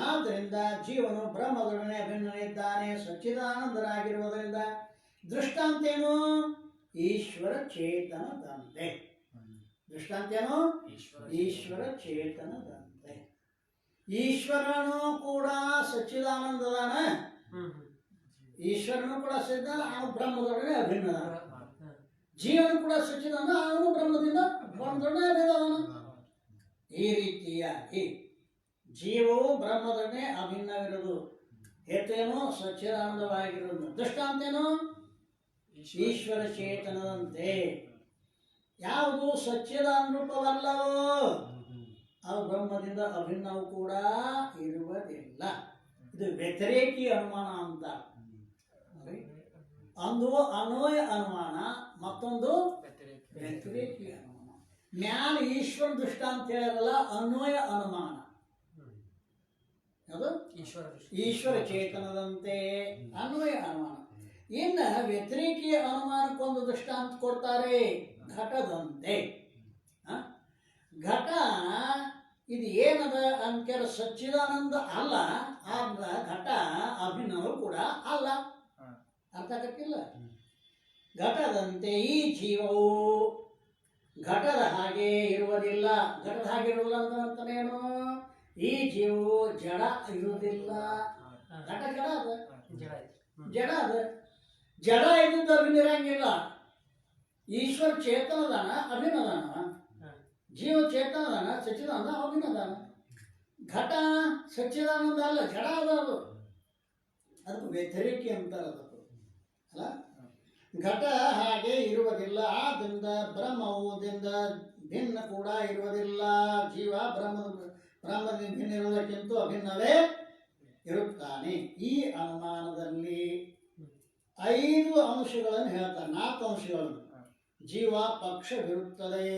Speaker 1: ಆದ್ದರಿಂದ ಜೀವನು ಬ್ರಹ್ಮದೊಡನೆ ಅಭಿನ್ನನಿದ್ದಾನೆ, ಸಚ್ಚಿದಾನಂದರಾಗಿರುವುದರಿಂದ. ದೃಷ್ಟಾಂತ ಏನು? ಈಶ್ವರ ಚೇತನದಂತೆ. ದೃಷ್ಟಾಂತ ಏನು? ಈಶ್ವರ ಚೇತನದಂತೆ. ಈಶ್ವರನು ಕೂಡ ಸಚ್ಚಿದಾನಂದದಾನ, ಈಶ್ವರನು ಕೂಡ ಸಚ್ಚಿದಾನ, ಅವನು ಬ್ರಹ್ಮದೊಡನೆ ಅಭಿನ್ನದಾನ. ಜೀವನು ಕೂಡ ಸಚ್ಚಿದಾನ, ಅವನು ಬ್ರಹ್ಮದೊಡನೆ ಅಭಿನ್ನದಾನ. ಈ ರೀತಿಯಾಗಿ ಜೀವವು ಬ್ರಹ್ಮದೊಡನೆ ಅಭಿನ್ನವಿರುವುದು. ಹೇತೇನೋ ಸಚ್ಚಿದಾನಂದವಾಗಿರುವುದು. ದೃಷ್ಟಾಂತೇನು? ಈಶ್ವರ ಚೇತನದಂತೆ. ಯಾವುದು ಸಚ್ಚಿದಾನರೂಪವಲ್ಲವೋ ಅವು ಬ್ರಹ್ಮದಿಂದ ಅಭಿನ್ನವು ಕೂಡ ಇರುವುದಿಲ್ಲ. ಇದು ವ್ಯತಿರೇಕಿ ಅನುಮಾನ ಅಂತ. ಒಂದು ಅನ್ವಯ ಅನುಮಾನ, ಮತ್ತೊಂದು ವ್ಯತಿರೇಕಿ ಅನುಮಾನ. ಮ್ಯಾಲ ಈಶ್ವರ ದೃಷ್ಟಾಂತ ಹೇಳಿರಲ್ಲ, ಅನ್ವಯ ಅನುಮಾನ. ಅದು ಈಶ್ವರ ಚೇತನದಂತೆ ಅನ್ವಯ ಅನುಮಾನ. ಇನ್ನು ವ್ಯತಿರೇಕಿ ಅನುಮಾನಕ್ಕೊಂದು ದೃಷ್ಟಾಂತ ಕೊಡ್ತಾರೆ, ಘಟದಂತೆ. ಘಟ ಇದು ಏನದ ಅಂತ ಸಚ್ಚಿದಾನಂದ ಅಲ್ಲ, ಆದ ಘಟ ಅಭಿನವ ಕೂಡ ಅಲ್ಲ. ಅರ್ಥ ಆಗಕ್ಕಿಲ್ಲ? ಘಟದಂತೆ ಈ ಜೀವವು ಘಟದ ಹಾಗೆ ಇರುವುದಿಲ್ಲ. ಘಟದ ಹಾಗೆ ಇರುವುದಿಲ್ಲ ಅಂತನೇನು? ಈ ಜೀವವು ಜಡ ಇರುವುದಿಲ್ಲ. ಘಟ ಜಡ ಅದ, ಜಡ ಅದ. ಜಡ ಇದ್ದಿದ್ದು ಅಭಿನಿರಂಗಿಲ್ಲ. ಈಶ್ವರ ಚೇತನದಾನ, ಅಭಿನದಾನ. ಜೀವ ಚೇತನದಾನ, ಸಚ್ಚಿದಾನಂದ, ಅಭಿನದಾನ. ಘಟ ಸಚ್ಚಿದಾನಂದ ಅಲ್ಲ, ಜಡ ಅದ. ಅದು ಅದಕ್ಕೆ ವ್ಯತಿರೇಕಿ ಅಂತಾರೆ. ಅದಕ್ಕೆ ಅಲ್ಲ, ಘಟ ಹಾಗೆ ಇರುವುದಿಲ್ಲ. ಆದ್ದರಿಂದ ಬ್ರಹ್ಮದಿಂದ ಭಿನ್ನ ಕೂಡ ಇರುವುದಿಲ್ಲ. ಜೀವ ಬ್ರಹ್ಮದಿಂದ ಭಿನ್ನ ಇರುವುದಕ್ಕಿಂತ ಅಭಿನ್ನವೇ ಇರುತ್ತಾನೆ. ಈ ಅನುಮಾನದಲ್ಲಿ 5 ಅಂಶಗಳನ್ನು ಹೇಳ್ತಾರೆ, 4 ಅಂಶಗಳನ್ನು. ಜೀವ ಪಕ್ಷವಿರುತ್ತದೆ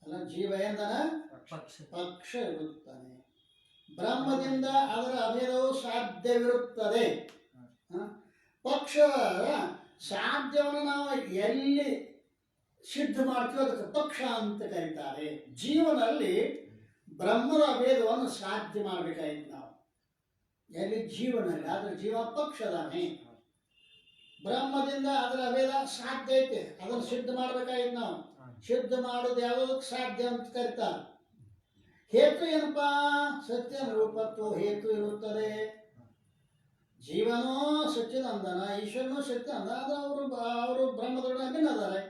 Speaker 1: ಅಲ್ಲ, ಜೀವ ಎಂದನ ಪಕ್ಷ ಇರುತ್ತಾನೆ. ಬ್ರಹ್ಮದಿಂದ ಅದರ ಅಭೇದವು ಸಾಧ್ಯವಿರುತ್ತದೆ. ಪಕ್ಷ ಸಾಧ್ಯವನ್ನು ನಾವು ಎಲ್ಲಿ ಸಿದ್ಧ ಮಾಡ್ತೀವೋ ಅದಕ್ಕೆ ಪಕ್ಷ ಅಂತ ಕರೀತಾರೆ. ಜೀವನಲ್ಲಿ ಬ್ರಹ್ಮದ ಅಭೇದವನ್ನು ಸಾಧ್ಯ ಮಾಡಬೇಕಾಗಿತ್ತು ನಾವು ಎಲ್ಲಿ? ಜೀವನಲ್ಲಿ. ಆದರೆ ಜೀವ ಪಕ್ಷದಾನೆ. ಬ್ರಹ್ಮದಿಂದ ಅದರ ಅಭೇದ ಸಾಧ್ಯ ಐತೆ, ಅದನ್ನು ಸಿದ್ಧ ಮಾಡಬೇಕಾಗಿತ್ತು ನಾವು. ಸಿದ್ಧ ಮಾಡೋದು ಯಾವುದಕ್ಕೆ ಸಾಧ್ಯ ಅಂತ ಕರೀತಾರೆ. ಹೇತು ಏನಪ್ಪಾ? ಸತ್ಯ ರೂಪತ್ವ ಹೇತು ಇರುತ್ತದೆ. ಜೀವನೋ ಸಚ್ಚಿದಾನಂದನ, ಈಶ್ವರನೂ ಸತ್ಯಾನಂದ. ಅದು ಅವರು ಬ್ರಹ್ಮದೊಡನೆ ಅಭಿನ್ನದಾರೆ.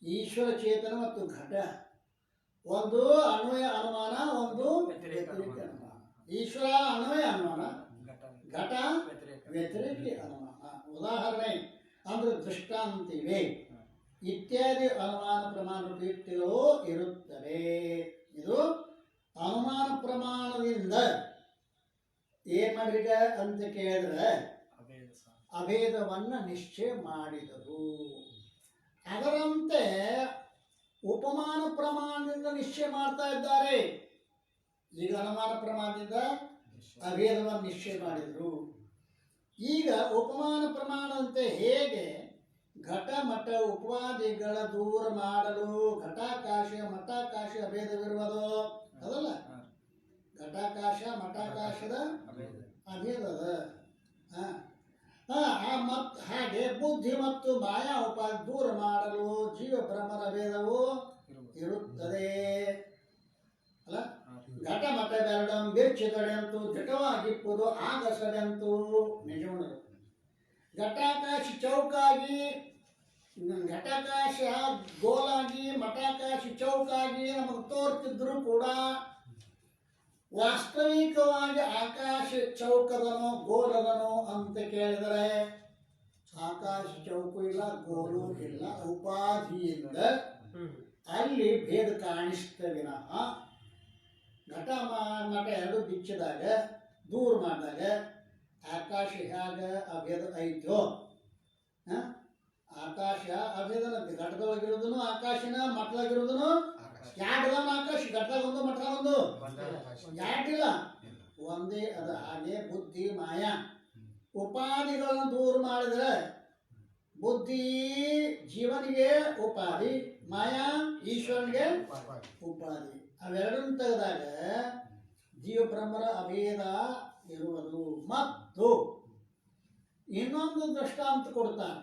Speaker 1: ಈಶ್ವರ ಚೇತನ ಮತ್ತು ಘಟ ಒಂದು ಅನ್ವಯ ಅನುಮಾನ, ಒಂದು ವ್ಯತಿರೇಕ ಅನುಮಾನ. ಈಶ್ವರ ಅನ್ವಯ ಅನುಮಾನ, ಘಟ ವ್ಯತಿರೇಕಿ ಅನುಮಾನ. ಉದಾಹರಣೆ ಅಂದ್ರೆ ದೃಷ್ಟಾಂತಿವೆ ಇತ್ಯಾದಿ ಅನುಮಾನ ಪ್ರಮಾಣ ಯುಕ್ತಿಗಳು ಇರುತ್ತವೆ. ಇದು ಅನುಮಾನ ಪ್ರಮಾಣದಿಂದ ಏನ್ ಮಾಡಿದ ಅಂತ ಕೇಳಿದ್ರೆ ಅಭೇದವನ್ನ ನಿಶ್ಚಯ ಮಾಡಿದರು. ಅದರಂತೆ ಉಪಮಾನ ಪ್ರಮಾಣದಿಂದ ನಿಶ್ಚಯ ಮಾಡ್ತಾ ಇದ್ದಾರೆ. ಈಗ ಅನುಮಾನ ಪ್ರಮಾಣದಿಂದ ಅಭೇದವನ್ನು ನಿಶ್ಚಯ ಮಾಡಿದರು. ಈಗ ಉಪಮಾನ ಪ್ರಮಾಣದಂತೆ ಹೇಗೆ ಘಟ ಮಠ ಉಪಾದಿಗಳ ದೂರ ಮಾಡಲು ಘಟಾಕಾಶ ಮಠಾಕಾಶ ಅಭೇದವಿರುವುದು ಅದಲ್ಲ. ಘಟಾಕಾಶ ಮಠಾಕಾಶದ ಅಭೇದದ ಹಾಗೆ ಬುದ್ಧಿ ಮತ್ತು ಮಾಯಾ ಉಪಾದಿ ದೂರ ಮಾಡಲು ಜೀವ ಬ್ರಹ್ಮರ ಅಭೇದವು ಇರುತ್ತದೆ ಅಲ್ಲ. ಘಟ ಮಠ ಬೆರಡಂ ಬೆಚ್ಚಿದಡೆಂತು ಜಟವಾಗಿಪ್ಪುದು ಆಗಸಡೆಂತು ನಿಜವಣರು. ಘಟಾಕಾಶ ಚೌಕಾಗಿ, ಘಟಾಕಾಶ ಗೋಲಾಗಿ, ಮಠಾಕಾಶ ಚೌಕಾಗಿ ನಮಗೆ ತೋರ್ತಿದ್ರು ಕೂಡ ವಾಸ್ತವಿಕವಾಗಿ ಆಕಾಶ ಚೌಕದನೋ ಗೋಲದನೋ ಅಂತ ಕೇಳಿದರೆ ಆಕಾಶ ಚೌಕು ಇಲ್ಲ, ಗೋಲು ಇಲ್ಲ. ಉಪಾಧಿಯಿಂದ ಅಲ್ಲಿ ಭೇದ ಕಾಣಿಸ್ತದೆ ವಿನಃ ಘಟ ಮಠ ಎರಡು ಬಿಚ್ಚಿದಾಗ ದೂರ ಮಾಡಿದಾಗ ಆಕಾಶ ಹೇಗ ಅಭೇದ ಐತೋ, ಆಕಾಶ ಅಭೇದನ ಘಟದೊಳಗಿರೋದನು ಆಕಾಶನ ಮಠದಾಗಿರೋದನು ಎರಡದವನು ಆಕಾಶ ಘಟದಾಗ ಒಂದು ಮಠದಾಗ ಒಂದು ಎರಡಿಲ್ಲ, ಒಂದೇ ಅದ. ಹಾಗೆ ಬುದ್ಧಿ ಮಾಯಾ ಉಪಾಧಿಗಳನ್ನು ದೂರ ಮಾಡಿದ್ರೆ ಬುದ್ಧಿ ಜೀವನಿಗೆ ಉಪಾಧಿ, ಮಾಯಾ ಈಶ್ವರನಿಗೆ ಉಪಾಧಿ. ಅವೆರಡನ್ನು ತೆಗೆದಾಗ ಜೀವ ಬ್ರಹ್ಮರ ಅಭೇದ ಇರುವುದು. ಮತ್ತು ಇನ್ನೊಂದು ದೃಷ್ಟಾಂತ ಕೊಡ್ತಾನೆ.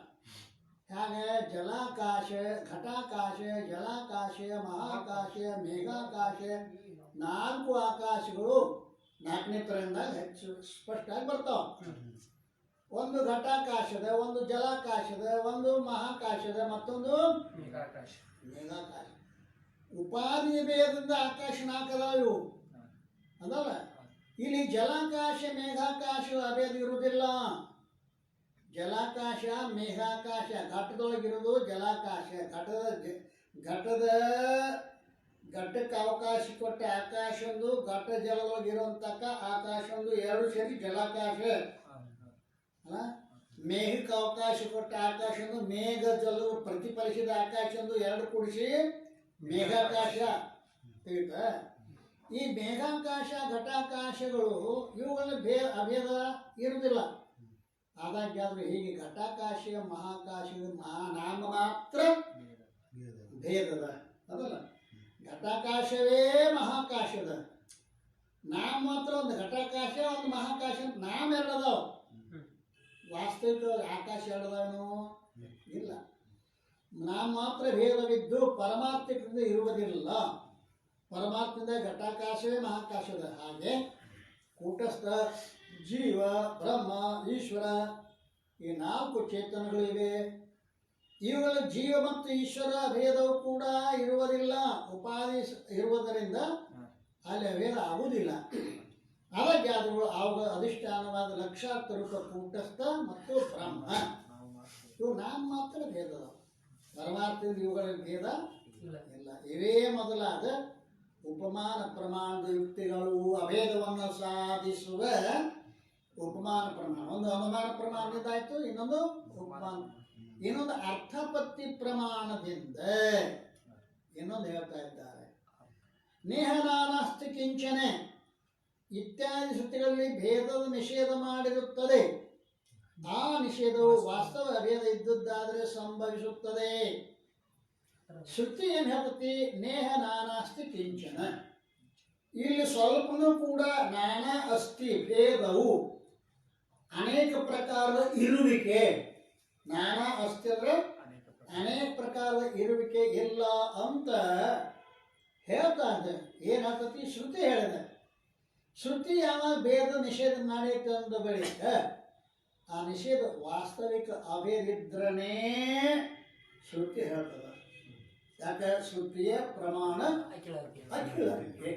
Speaker 1: ಹಾಗೆ ಜಲಾಕಾಶ, ಘಟಾಕಾಶ, ಜಲಾಕಾಶ, ಮಹಾಕಾಶ, ಮೇಘಾಕಾಶ, 4 ಆಕಾಶಗಳು 4ನೇ ತರಹದಾಗ ಹೆಚ್ಚು ಸ್ಪಷ್ಟವಾಗಿ ಬರ್ತಾವ. ಒಂದು ಘಟಾಕಾಶದ, ಒಂದು ಜಲಾಕಾಶದ, ಒಂದು ಮಹಾಕಾಶದ, ಮತ್ತೊಂದು ಮೇಘಾಕಾಶ. ಉಪಾಧಿ ಭೇದದಿಂದ ಆಕಾಶ 4 ಅದಾವ ಇವು ಅದಲ್ಲ. ಇಲ್ಲಿ ಜಲಾಕಾಶ ಮೇಘಾಕಾಶ ಅಭೇದ ಇರುವುದಿಲ್ಲ. ಜಲಾಕಾಶ ಮೇಘಾಕಾಶ ಘಟ್ಟದೊಳಗಿರೋದು ಜಲಾಕಾಶ. ಘಟ್ಟಕ್ಕೆ ಅವಕಾಶ ಕೊಟ್ಟ ಆಕಾಶ ಒಂದು, ಘಟ್ಟ ಜಲದೊಳಗಿರುವಂತಕ್ಕ ಆಕಾಶ ಒಂದು, 2 ಸೇರಿ ಜಲಾಕಾಶ ಅಲ್ಲ. ಮೇಘಕ್ಕೆ ಅವಕಾಶ ಕೊಟ್ಟ ಆಕಾಶ ಒಂದು, ಮೇಘ ಜಲ ಪ್ರತಿಫಲಿಸಿದ ಆಕಾಶ ಒಂದು, 2 ಕೂಡಿಸಿ ಮೇಘಾಕಾಶ ತಿಳಿತ. ಈ ಮೇಘಾಕಾಶ ಘಟಾಕಾಶಗಳು ಇವುಗಳ ಅಭೇದ ಇರುವುದಿಲ್ಲ. ಆದಾಗ್ಯಾದರೂ ಹೀಗೆ ಘಟಾಕಾಶ ಮಹಾಕಾಶದ ನಾಮ ಮಾತ್ರ ಭೇದದ ಅದಲ್ಲ. ಘಟಾಕಾಶವೇ ಮಹಾಕಾಶದ ನಾಮ ಮಾತ್ರ ಒಂದು ಘಟಾಕಾಶ, ಒಂದು ಮಹಾಕಾಶ ನಾಮ 2 ಅದಾವ. ವಾಸ್ತವಿಕ ಆಕಾಶ 2 ಅದಾವೇನೋ ಇಲ್ಲ. ನಾಮ ಮಾತ್ರ ಭೇದವಿದ್ದು ಪರಮಾರ್ಥದಿಂದ ಇರುವುದಿಲ್ಲ. ಪರಮಾರ್ಥದಿಂದ ಘಟಾಕಾಶವೇ ಮಹಾಕಾಶದ. ಹಾಗೆ ಕೂಟಸ್ಥ, ಜೀವ, ಬ್ರಹ್ಮ, ಈಶ್ವರ ಈ 4 ಚೇತನಗಳಿವೆ. ಇವುಗಳ ಜೀವ ಮತ್ತು ಈಶ್ವರ ಭೇದವು ಕೂಡ ಇರುವುದಿಲ್ಲ. ಉಪಾಧಿ ಇರುವುದರಿಂದ ಅಲ್ಲಿ ಅಭೇದ ಆಗುವುದಿಲ್ಲ. ಅದಕ್ಕೆ ಅವುಗಳ ಅಧಿಷ್ಠಾನವಾದ ಲಕ್ಷಾರ್ಥ ರೂಪ ಕೂಟಸ್ಥ ಮತ್ತು ಬ್ರಹ್ಮ ಇವು ನಾಮ ಮಾತ್ರ ಭೇದ. ಪರಮಾರ್ಥದಿಂದ ಇವುಗಳ ಭೇದ ಇಲ್ಲ. ಇವೇ ಮೊದಲಾದ ಉಪಮಾನ ಪ್ರಮಾಣದ ಯುಕ್ತಿಗಳು ಅಭೇದವನ್ನು ಸಾಧಿಸುವ ಉಪಮಾನ ಪ್ರಮಾಣ. ಒಂದು ಅನುಮಾನ ಪ್ರಮಾಣದಿಂದ ಆಯ್ತು, ಇನ್ನೊಂದು ಉಪಮಾನ, ಇನ್ನೊಂದು ಅರ್ಥಪತ್ತಿ ಪ್ರಮಾಣದಿಂದ ಇನ್ನೊಂದು ಹೇಳ್ತಾ ಇದ್ದಾರೆ. ನೇಹನಾನಾಸ್ತಿ ಕಿಂಚನೆ ಇತ್ಯಾದಿ ಶ್ರುತಿಗಳಲ್ಲಿ ಭೇದದ ನಿಷೇಧ ಮಾಡಿರುತ್ತದೆ. ಆ ನಿಷೇಧವು ವಾಸ್ತವ ಅಭೇದ ಇದ್ದದ್ದಾದರೆ ಸಂಭವಿಸುತ್ತದೆ. ಶ್ರುತಿ ಏನು ಹೇಳ್ತತಿ? ನೇಹ ನಾನಾಸ್ತಿ ಕಿಂಚನ. ಇಲ್ಲಿ ಸ್ವಲ್ಪನೂ ಕೂಡ ನಾನಾ ಅಸ್ತಿ ಭೇದವು ಅನೇಕ ಪ್ರಕಾರದ ಇರುವಿಕೆ. ನಾನಾ ಅಸ್ತಿ ಅಂದ್ರೆ ಅನೇಕ ಪ್ರಕಾರದ ಇರುವಿಕೆ ಇಲ್ಲ ಅಂತ ಹೇಳ್ತಾ ಇದೆ. ಏನು ಹೇಳ್ತತಿ? ಶ್ರುತಿ ಹೇಳಿದೆ. ಶ್ರುತಿ ಯಾವಾಗ ಭೇದ ನಿಷೇಧ ಮಾಡೈತೆ ಅಂದ ಬಳಿಕ ಆ ನಿಷೇಧ ವಾಸ್ತವಿಕ ಅಭೇದಿದ್ರನೇ ಶ್ರುತಿ ಹೇಳ್ತದ. ಯಾಕೆ? ಶ್ರುತಿಯ ಪ್ರಮಾಣ ಅಖಿಲರಿಗೆ.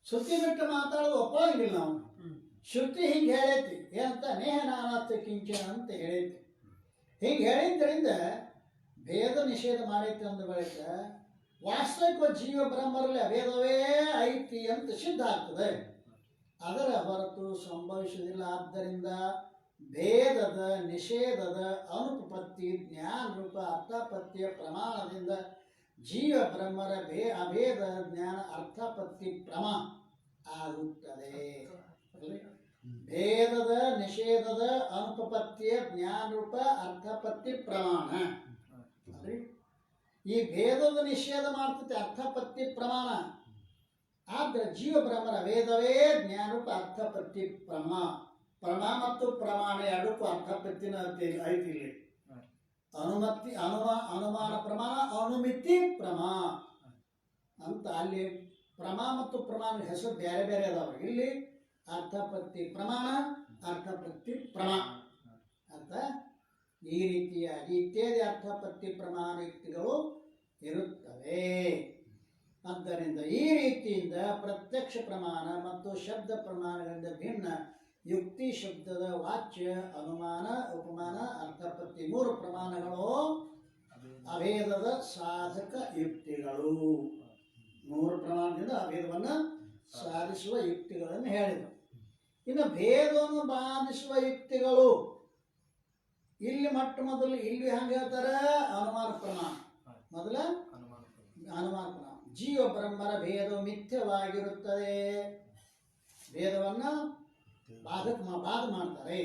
Speaker 1: ಶ್ರುತಿ ಬಿಟ್ಟು ಮಾತಾಡೋದು ಒಪ್ಪಂಗಿಲ್ಲ ನಾವು. ಶ್ರುತಿ ಹಿಂಗೆ ಹೇಳೈತಿ ಏನಂತ? ನೇಹ ನಾನಾಸ್ತಿ ಕಿಂಚನ ಅಂತ ಹೇಳೈತಿ. ಹಿಂಗೆ ಹೇಳಿದ್ದರಿಂದ ಭೇದ ನಿಷೇಧ ಮಾಡೈತಿ ಅಂದ ಬಳಿಕ ವಾಸ್ತವಿಕ ಜೀವ ಬ್ರಹ್ಮರಲ್ಲಿ ಅಭೇದವೇ ಐತಿ ಅಂತ ಸಿದ್ಧ ಆಗ್ತದೆ. ಅದರ ಹೊರತು ಸಂಭವಿಸುವುದಿಲ್ಲ. ಆದ್ದರಿಂದ ಭೇದದ ನಿಷೇಧದ ಅನುಪಪತ್ತಿ ಜ್ಞಾನ ರೂಪ ಅರ್ಥಪತ್ತಿಯ ಪ್ರಮಾಣದಿಂದ ಜೀವ ಬ್ರಹ್ಮರ ಅಭೇದ ಜ್ಞಾನ ಅರ್ಥಪತ್ತಿ ಪ್ರಮಾಣ ಆಗುತ್ತದೆ. ಭೇದದ ನಿಷೇಧದ ಅನುಪಪತ್ತಿಯ ಜ್ಞಾನ ರೂಪ ಅರ್ಥಪತ್ತಿ ಪ್ರಮಾಣ. ಈ ಭೇದದ ನಿಷೇಧ ಮಾಡ್ತೈತೆ ಅರ್ಥಪತ್ತಿ ಪ್ರಮಾಣ. ಆದ್ರೆ ಜೀವ ಬ್ರಹ್ಮರ ವೇದವೇ ಜ್ಞಾನರೂಪ ಅರ್ಥಪತ್ತಿ ಪ್ರಮಾ. ಪ್ರಮಾ ಮತ್ತು ಪ್ರಮಾಣ ಎರಡಕ್ಕೂ ಅರ್ಥಪತ್ತಿನ ಐತಿ ಇಲ್ಲಿ. ಅನುಮತಿ ಅನುಮಾನ ಪ್ರಮಾಣ, ಅನುಮಿತಿ ಪ್ರಮಾ ಅಂತ. ಅಲ್ಲಿ ಪ್ರಮಾ ಮತ್ತು ಪ್ರಮಾಣ ಹೆಸರು ಬೇರೆ ಬೇರೆ ಅದಾವ. ಇಲ್ಲಿ ಅರ್ಥಪತ್ತಿ ಪ್ರಮಾಣ, ಅರ್ಥಪತ್ತಿ ಪ್ರಮಾ ಅಂತ ಈ ರೀತಿಯಾಗಿ ಇತ್ಯಾದಿ ಅರ್ಥಪತ್ತಿ ಪ್ರಮಾಣ ಯುಕ್ತಿಗಳು ಇರುತ್ತವೆ. ಆದ್ದರಿಂದ ಈ ರೀತಿಯಿಂದ ಪ್ರತ್ಯಕ್ಷ ಪ್ರಮಾಣ ಮತ್ತು ಶಬ್ದ ಪ್ರಮಾಣಗಳಿಂದ ಭಿನ್ನ ಯುಕ್ತಿ ಶಬ್ದದ ವಾಚ್ಯ, ಅನುಮಾನ, ಉಪಮಾನ, ಅರ್ಥಪತ್ತಿ 3 ಪ್ರಮಾಣಗಳು ಅಭೇದದ ಸಾಧಕ ಯುಕ್ತಿಗಳು. 3 ಪ್ರಮಾಣದಿಂದ ಅಭೇದವನ್ನು ಸಾಧಿಸುವ ಯುಕ್ತಿಗಳನ್ನು ಹೇಳಿದರು. ಇನ್ನು ಭೇದವನ್ನು ಬಾಧಿಸುವ ಯುಕ್ತಿಗಳು ಇಲ್ಲಿ ಮೊದಲು ಇಲ್ಲಿ ಹಂಗೆ ಹೇಳ್ತಾರೆ. ಅನುಮಾನ ಪ್ರಮಾಣ ಮೊದಲ ಅನುಮಾನ ಪ್ರಮಾಣ. ಜೀವ ಬ್ರಹ್ಮರ ಭೇದ ಮಿಥ್ಯವಾಗಿರುತ್ತದೆ. ಭೇದವನ್ನು ಬಾಧ ಮಾಡ್ತಾರೆ.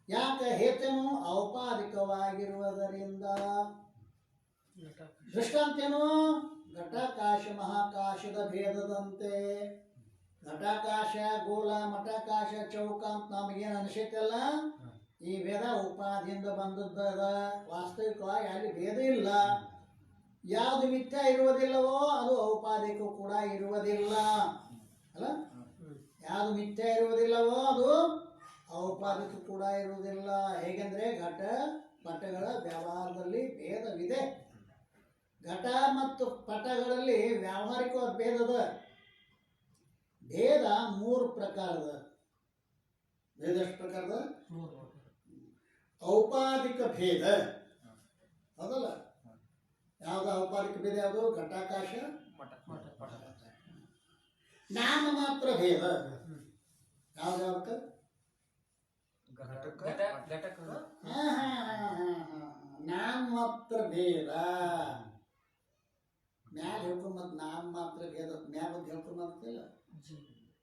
Speaker 1: ಯಾಕೆ? ಹೇತನು ಔಪಾಧಿಕವಾಗಿರುವುದರಿಂದ. ದೃಷ್ಟಾಂತೇನು? ಘಟಾಕಾಶ ಮಹಾಕಾಶದ ಭೇದದಂತೆ. ಘಟಾಕಾಶ ಗೋಲ, ಮಠಾಕಾಶ ಚೌಕ ಅಂತ ನಮಗೇನು ಅನಿಸೈತಲ್ಲ, ಈ ಭೇದ ಉಪಾದಿಯಿಂದ ಬಂದದ್ದದ. ವಾಸ್ತವಿಕವಾಗಿ ಅಲ್ಲಿ ಭೇದ ಇಲ್ಲ. ಯಾವುದು ಮಿಥ್ಯ ಇರುವುದಿಲ್ಲವೋ ಅದು ಔಪಾದಿಕ ಕೂಡ ಇರುವುದಿಲ್ಲ ಅಲ್ಲ. ಯಾವುದು ಮಿಥ್ಯ ಇರುವುದಿಲ್ಲವೋ ಅದು ಔಪಾದಿಕ ಕೂಡ ಇರುವುದಿಲ್ಲ. ಹೇಗೆಂದ್ರೆ ಘಟ ಪಟಗಳ ವ್ಯವಹಾರದಲ್ಲಿ ಭೇದವಿದೆ. ಘಟ ಮತ್ತು ಪಟಗಳಲ್ಲಿ ವ್ಯಾವಹಾರಿಕ ಭೇದದ. ಭೇದ 3 ಪ್ರಕಾರದ. ಭೇದ ಎಷ್ಟು ಪ್ರಕಾರದ? ಔಪಾದಿಕ ಭೇದ ಹೌದಲ್ಲ. ಯಾವ್ದು ಔಪಾದಿಕ ಭೇದ? ಯಾವುದು? ಘಟಾಕಾಶ ನಾಮ ಮಾತ್ರ ಭೇದ. ಯಾವ್ದು? ನಾಮ ಮಾತ್ರ ಭೇದ. ಮ್ಯಾಲ ಹೇಳ್ಕೊಂಬತ್ ನಾಮ ಮಾತ್ರ ಭೇದ. ಮ್ಯಾಲ ಹೇಳ್ಕೊಂಬಂತಿಲ್ಲ.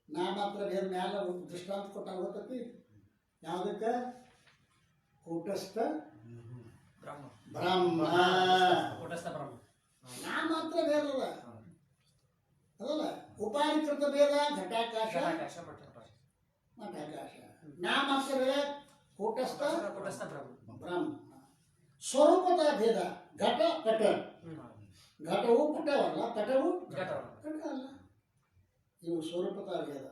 Speaker 1: ನಾಮ ಮಾತ್ರ ಭೇದ ಮ್ಯಾಲ ದೃಷ್ಟಾಂತ ಕೊಟ್ಟಾಗ ಗೊತ್ತತಿ. ಯಾವುದಕ್ಕ? ಕೂಟಸ್ಥ ಬ್ರಹ್ಮ. ನಾಮ ಮಾತ್ರ ಭೇದ ಅದಲ್ಲ. ಉಪಾಧಿಕೃತ ಭೇದ ಘಟಾಕಾಶ ಮಠಾಕಾಶ. ನಾಮ ಮಾತ್ರ ಭೇದ ಕೂಟಸ್ಥ ಬ್ರಹ್ಮ. ಸ್ವರೂಪದ ಭೇದ ಘಟ ಪಟ. ಘಟವು ಪಟವಲ್ಲ, ಪಟವು ಘಟ ಅಲ್ಲ. ಇವು ಸ್ವರೂಪದ ಭೇದ.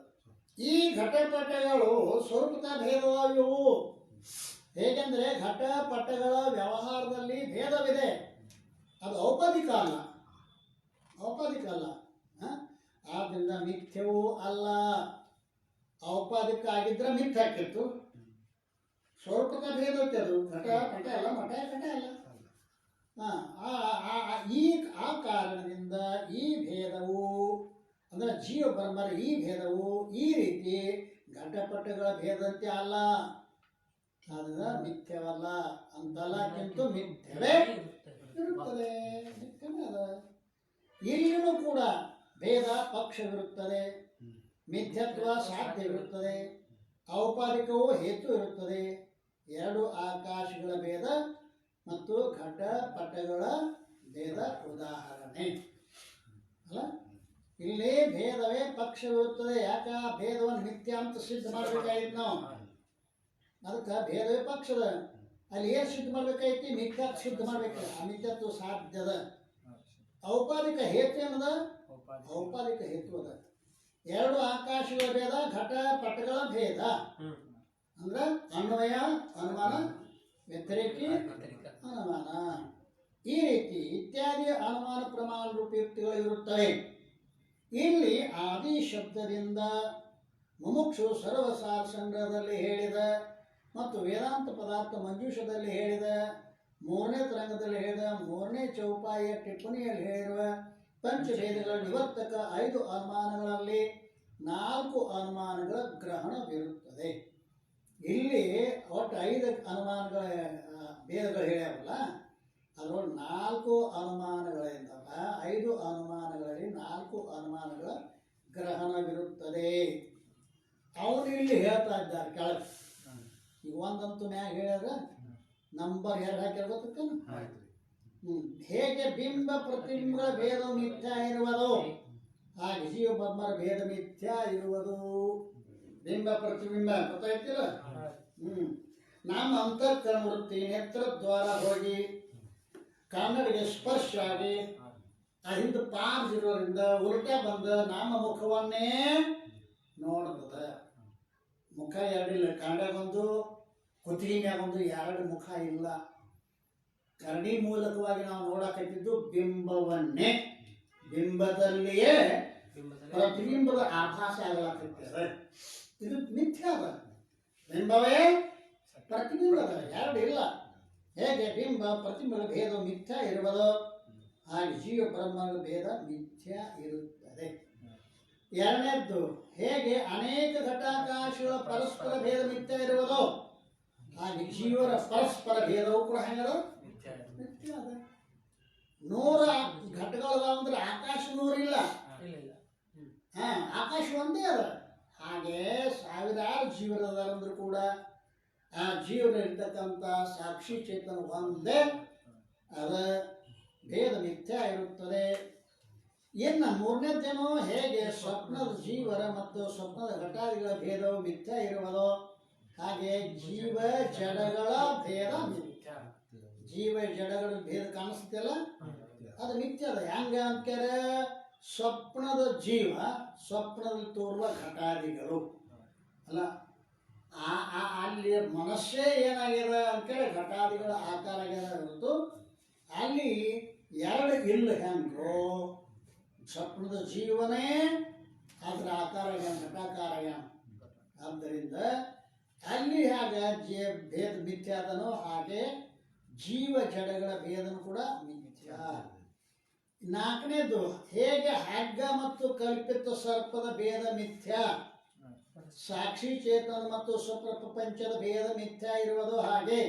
Speaker 1: ಈ ಘಟಪಟಗಳು ಸ್ವರೂಪದ ಭೇದವಾಗಿವು. ಹೇಗೆಂದರೆ ಘಟ ಪಟಗಳ ವ್ಯವಹಾರದಲ್ಲಿ ಭೇದವಿದೆ. ಅದು ಔಪಾದಿಕ ಅಲ್ಲ, ಔಪಾದಿಕ ಅಲ್ಲ. ಆದ್ದರಿಂದ ಮಿಥ್ಯವೂ ಅಲ್ಲ. ಔಪಾದಿಕ ಆಗಿದ್ರೆ ಮಿಥ್ಯ ಹಾಕಿತ್ತು. ಸ್ವರೂಪದ ಭೇದ ಅದು. ಘಟ ಪಟ ಅಲ್ಲ, ಮಠ ಘಟ ಅಲ್ಲ. ಆ ಕಾರಣದಿಂದ ಈ ಭೇದವು ಅಂದರೆ ಜೀವ ಬ್ರಹ್ಮರ ಈ ಭೇದವು ಈ ರೀತಿ ಘಟಪಟಗಳ ಭೇದಂತೆ ಅಲ್ಲ. ಆದ್ದರಿಂದ ಮಿಥ್ಯವಲ್ಲ ಅಂತಲ್ಲಕ್ಕಿಂತ ಮಿಥ್ಯವೇ ಇರುತ್ತದೆ. ಮಿಥ್ಯವೇ ಅದ. ಇಲ್ಲಿಯೂ ಕೂಡ ಭೇದ ಪಕ್ಷವಿರುತ್ತದೆ, ಮಿಥ್ಯತ್ವ ಸಾಧ್ಯವಿರುತ್ತದೆ, ಔಪಾದಿಕವೂ ಹೇತು ಇರುತ್ತದೆ. 2 ಆಕಾಶಗಳ ಭೇದ ಮತ್ತು ಘಟ ಪಟಗಳ ಭೇದ ಉದಾಹರಣೆ ಅಲ್ಲ. ಇಲ್ಲಿ ಭೇದವೇ ಪಕ್ಷವಿರುತ್ತದೆ. ಯಾಕೆ ಆ ಭೇದವನ್ನು ಮಿಥ್ಯ ಅಂತ ಸಿದ್ಧ ಮಾಡಬೇಕಾಗಿತ್ತು ನಾವು. ಅದಕ್ಕೆ ಭೇದವೇ ಪಕ್ಷದ. ಅಲ್ಲಿ ಏನು ಸಿದ್ಧ ಮಾಡ್ಬೇಕಾಯ್ತಿ? ಮಿಥ್ಯ ಸಿದ್ಧ ಮಾಡ್ಬೇಕು. ಆ ಮಿಥ್ಯತ್ವ ಸಾಧ್ಯದ. ಔಪಾದಿಕ ಹೇತು ಏನದ? ಔಪಾದಿಕ ಹೇತು ಅದ. 2 ಆಕಾಶಗಳ ಭೇದ, ಘಟ ಪಟಗಳ ಭೇದ ಅಂದ್ರೆ ಅನ್ವಯ ಅನುಮಾನ ವ್ಯತಿರೇಕಿ ಅನುಮಾನ ಈ ರೀತಿ ಇತ್ಯಾದಿ ಅನುಮಾನ ಪ್ರಮಾಣ ರೂಪಯುಕ್ತಿಗಳು ಇರುತ್ತವೆ. ಇಲ್ಲಿ ಆದಿ ಶಬ್ದದಿಂದ ಮುಮುಕ್ಷು ಸರ್ವಸಾರ ಸಂಗ್ರಹದಲ್ಲಿ ಹೇಳಿದ ಮತ್ತು ವೇದಾಂತ ಪದಾರ್ಥ ಮಂಜೂಷದಲ್ಲಿ ಹೇಳಿದ, 3ನೇ ತರಂಗದಲ್ಲಿ ಹೇಳಿದ, 3ನೇ ಚೌಪಾಯಿಯ ಟಿಪ್ಪಣಿಯಲ್ಲಿ ಹೇಳಿರುವ ಪಂಚಭೇದಗಳ ನಿವರ್ತಕ 5 ಅನುಮಾನಗಳಲ್ಲಿ 4 ಅನುಮಾನಗಳ ಗ್ರಹಣವಿರುತ್ತದೆ. ಇಲ್ಲಿ ಒಟ್ಟು 5 ಅನುಮಾನಗಳ ಭೇದಗಳು ಹೇಳ್ಯಾವಲ್ಲ, ಅದರೊಳಗೆ 4 ಅನುಮಾನಗಳಿಂದಲ್ಲ 5 ಅನುಮಾನಗಳಲ್ಲಿ 4 ಅನುಮಾನಗಳ ಗ್ರಹಣವಿರುತ್ತದೆ. ಅವರು ಇಲ್ಲಿ ಹೇಳ್ತಾ ಇದ್ದಾರೆ ಕೆಳಗೆ. ಈಗ ಒಂದಂತೂ ಮ್ಯಾಗ ಹೇಳ್ಯಾರ, ನಂಬರ್ 2 ಹಾಕಿರ್ಬೇಕ. ಹೇಗೆ ಬಿಂಬ ಪ್ರತಿಬಿಂಬಗಳ ಭೇದ ಮಿಥ್ಯ ಇರುವುದು ಹಾಗೆ ಜೀವ ಬ್ರಹ್ಮರ ಭೇದ ಮಿಥ್ಯ ಇರುವುದು. ಬಿಂಬ ಪ್ರತಿಬಿಂಬ ಗೊತ್ತಾಯ್ತಿಲ್ಲ. ನಮ್ಮ ಅಂತಃಕರಣ ವೃತ್ತಿ ನೇತ್ರದ್ವಾರ ಹೋಗಿ ಕನ್ನಡಿಗೆ ಸ್ಪರ್ಶ ಆಗಿ ಆ ಹಿಂದೆ ಪಾರ್ಸ್ ಇರೋದ್ರಿಂದ ಉಲ್ಟಾ ಬಂದ ನಮ್ಮ ಮುಖವನ್ನೇ ನೋಡ್ತದೆ. ಮುಖ 2 ಇಲ್ಲ, ಕನ್ನಡಗೊಂದು ಕುತ್ತಿಗೆ ಮ್ಯಾಗೊಂದು 2 ಮುಖ ಇಲ್ಲ. ಕರಡಿ ಮೂಲಕವಾಗಿ ನಾವು ನೋಡಕತ್ತಿದ್ದು ಬಿಂಬವನ್ನೇ. ಬಿಂಬದಲ್ಲಿಯೇ ಪ್ರತಿಬಿಂಬದ ಆಭಾಸ ಆಗಲಾಗ್ತದೆ. ಇದು ಮಿಥ್ಯ ಅದ. ಬಿಂಬವೇ ಪ್ರತಿಬಿಂಬದ 2 ಇಲ್ಲ. ಹೇಗೆ ಬಿಂಬ ಪ್ರತಿಬಿಂಬದ ಭೇದ ಮಿಥ್ಯ ಇರುವುದೋ ಹಾಗೆ ಜೀವ ಬ್ರಹ್ಮನ ಭೇದ ಮಿಥ್ಯ ಇರುತ್ತದೆ. 2ನೇದ್ದು ಹೇಗೆ ಅನೇಕ ಘಟಾಕಾಶಗಳ ಪರಸ್ಪರ ಭೇದ ಮಿಥ್ಯ ಇರುವುದೋ ಹಾಗೆ ಜೀವರ ಪರಸ್ಪರ ಭೇದವು ಕೂಡ ಹೆಂಗದ ಮಿಥ್ಯ ಅದ. 100 ಘಟಗಳದಾವಂದ್ರೆ ಆಕಾಶ 100 ಇಲ್ಲ. ಆಕಾಶ ಒಂದೇ ಅದ. ಹಾಗೆ ಸಾವಿರಾರು ಜೀವನದಾರಂದ್ರೂ ಕೂಡ ಆ ಜೀವನಲ್ಲಿರ್ತಕ್ಕಂಥ ಸಾಕ್ಷಿ ಚೇತನ ಒಂದೇ ಅದ. ಭೇದ ಮಿಥ್ಯ ಇರುತ್ತದೆ. ಇನ್ನು 3ನೇದೇನೋ ಹೇಗೆ ಸ್ವಪ್ನದ ಜೀವರ ಮತ್ತು ಸ್ವಪ್ನದ ಘಟಾದಿಗಳ ಭೇದವು ಮಿಥ್ಯ ಇರುವುದೋ ಹಾಗೆ ಜೀವ ಜಡಗಳ ಭೇದ ಮಿಥ್ಯ. ಜೀವ ಜಡಗಳ ಭೇದ ಕಾಣಿಸ್ತಿಲ್ಲ, ಅದು ಮಿಥ್ಯ ಅದ. ಹೆಂಗ ಅಂತಾರೆ? ಸ್ವಪ್ನದ ಜೀವ, ಸ್ವಪ್ನದಲ್ಲಿ ತೋರುವ ಘಟಾದಿಗಳು ಅಲ್ಲ, ಅಲ್ಲಿ ಮನಸ್ಸೇ ಏನಾಗ್ಯದ ಅಂತೇಳಿ ಘಟಾದಿಗಳ ಆಕಾರ ಆಗ್ಯದ ಹೊರತು ಅಲ್ಲಿ ಎರಡು ಇಲ್ಲ. ಹೆಂಗೋ ಸ್ವಪ್ನದ ಜೀವನೇ ಅದ್ರ ಆಕಾರ ಆಗ್ಯಾನ, ಘಟಾಕಾರ ಆಗ್ಯಾನ. ಆದ್ದರಿಂದ ಅಲ್ಲಿ ಹಾಗೆ ಭೇದ ಮಿಥ್ಯ ಅದನೋ ಹಾಗೆ ಜೀವ ಜಡಗಳ ಭೇದನು ಕೂಡ ಮಿಥ್ಯ. ನಾಲ್ಕನೇದು, ಹೇಗೆ ಹಗ್ಗ ಮತ್ತು ಕಲ್ಪಿತ ಸರ್ಪದ ಭೇದ ಮಿಥ್ಯ, ಸಾಕ್ಷಿ ಚೇತನ ಮತ್ತು ಸ್ವಪ್ನ ಪ್ರಪಂಚದ ಭೇದ ಮಿಥ್ಯ ಇರುವುದು, ಹಾಗೆ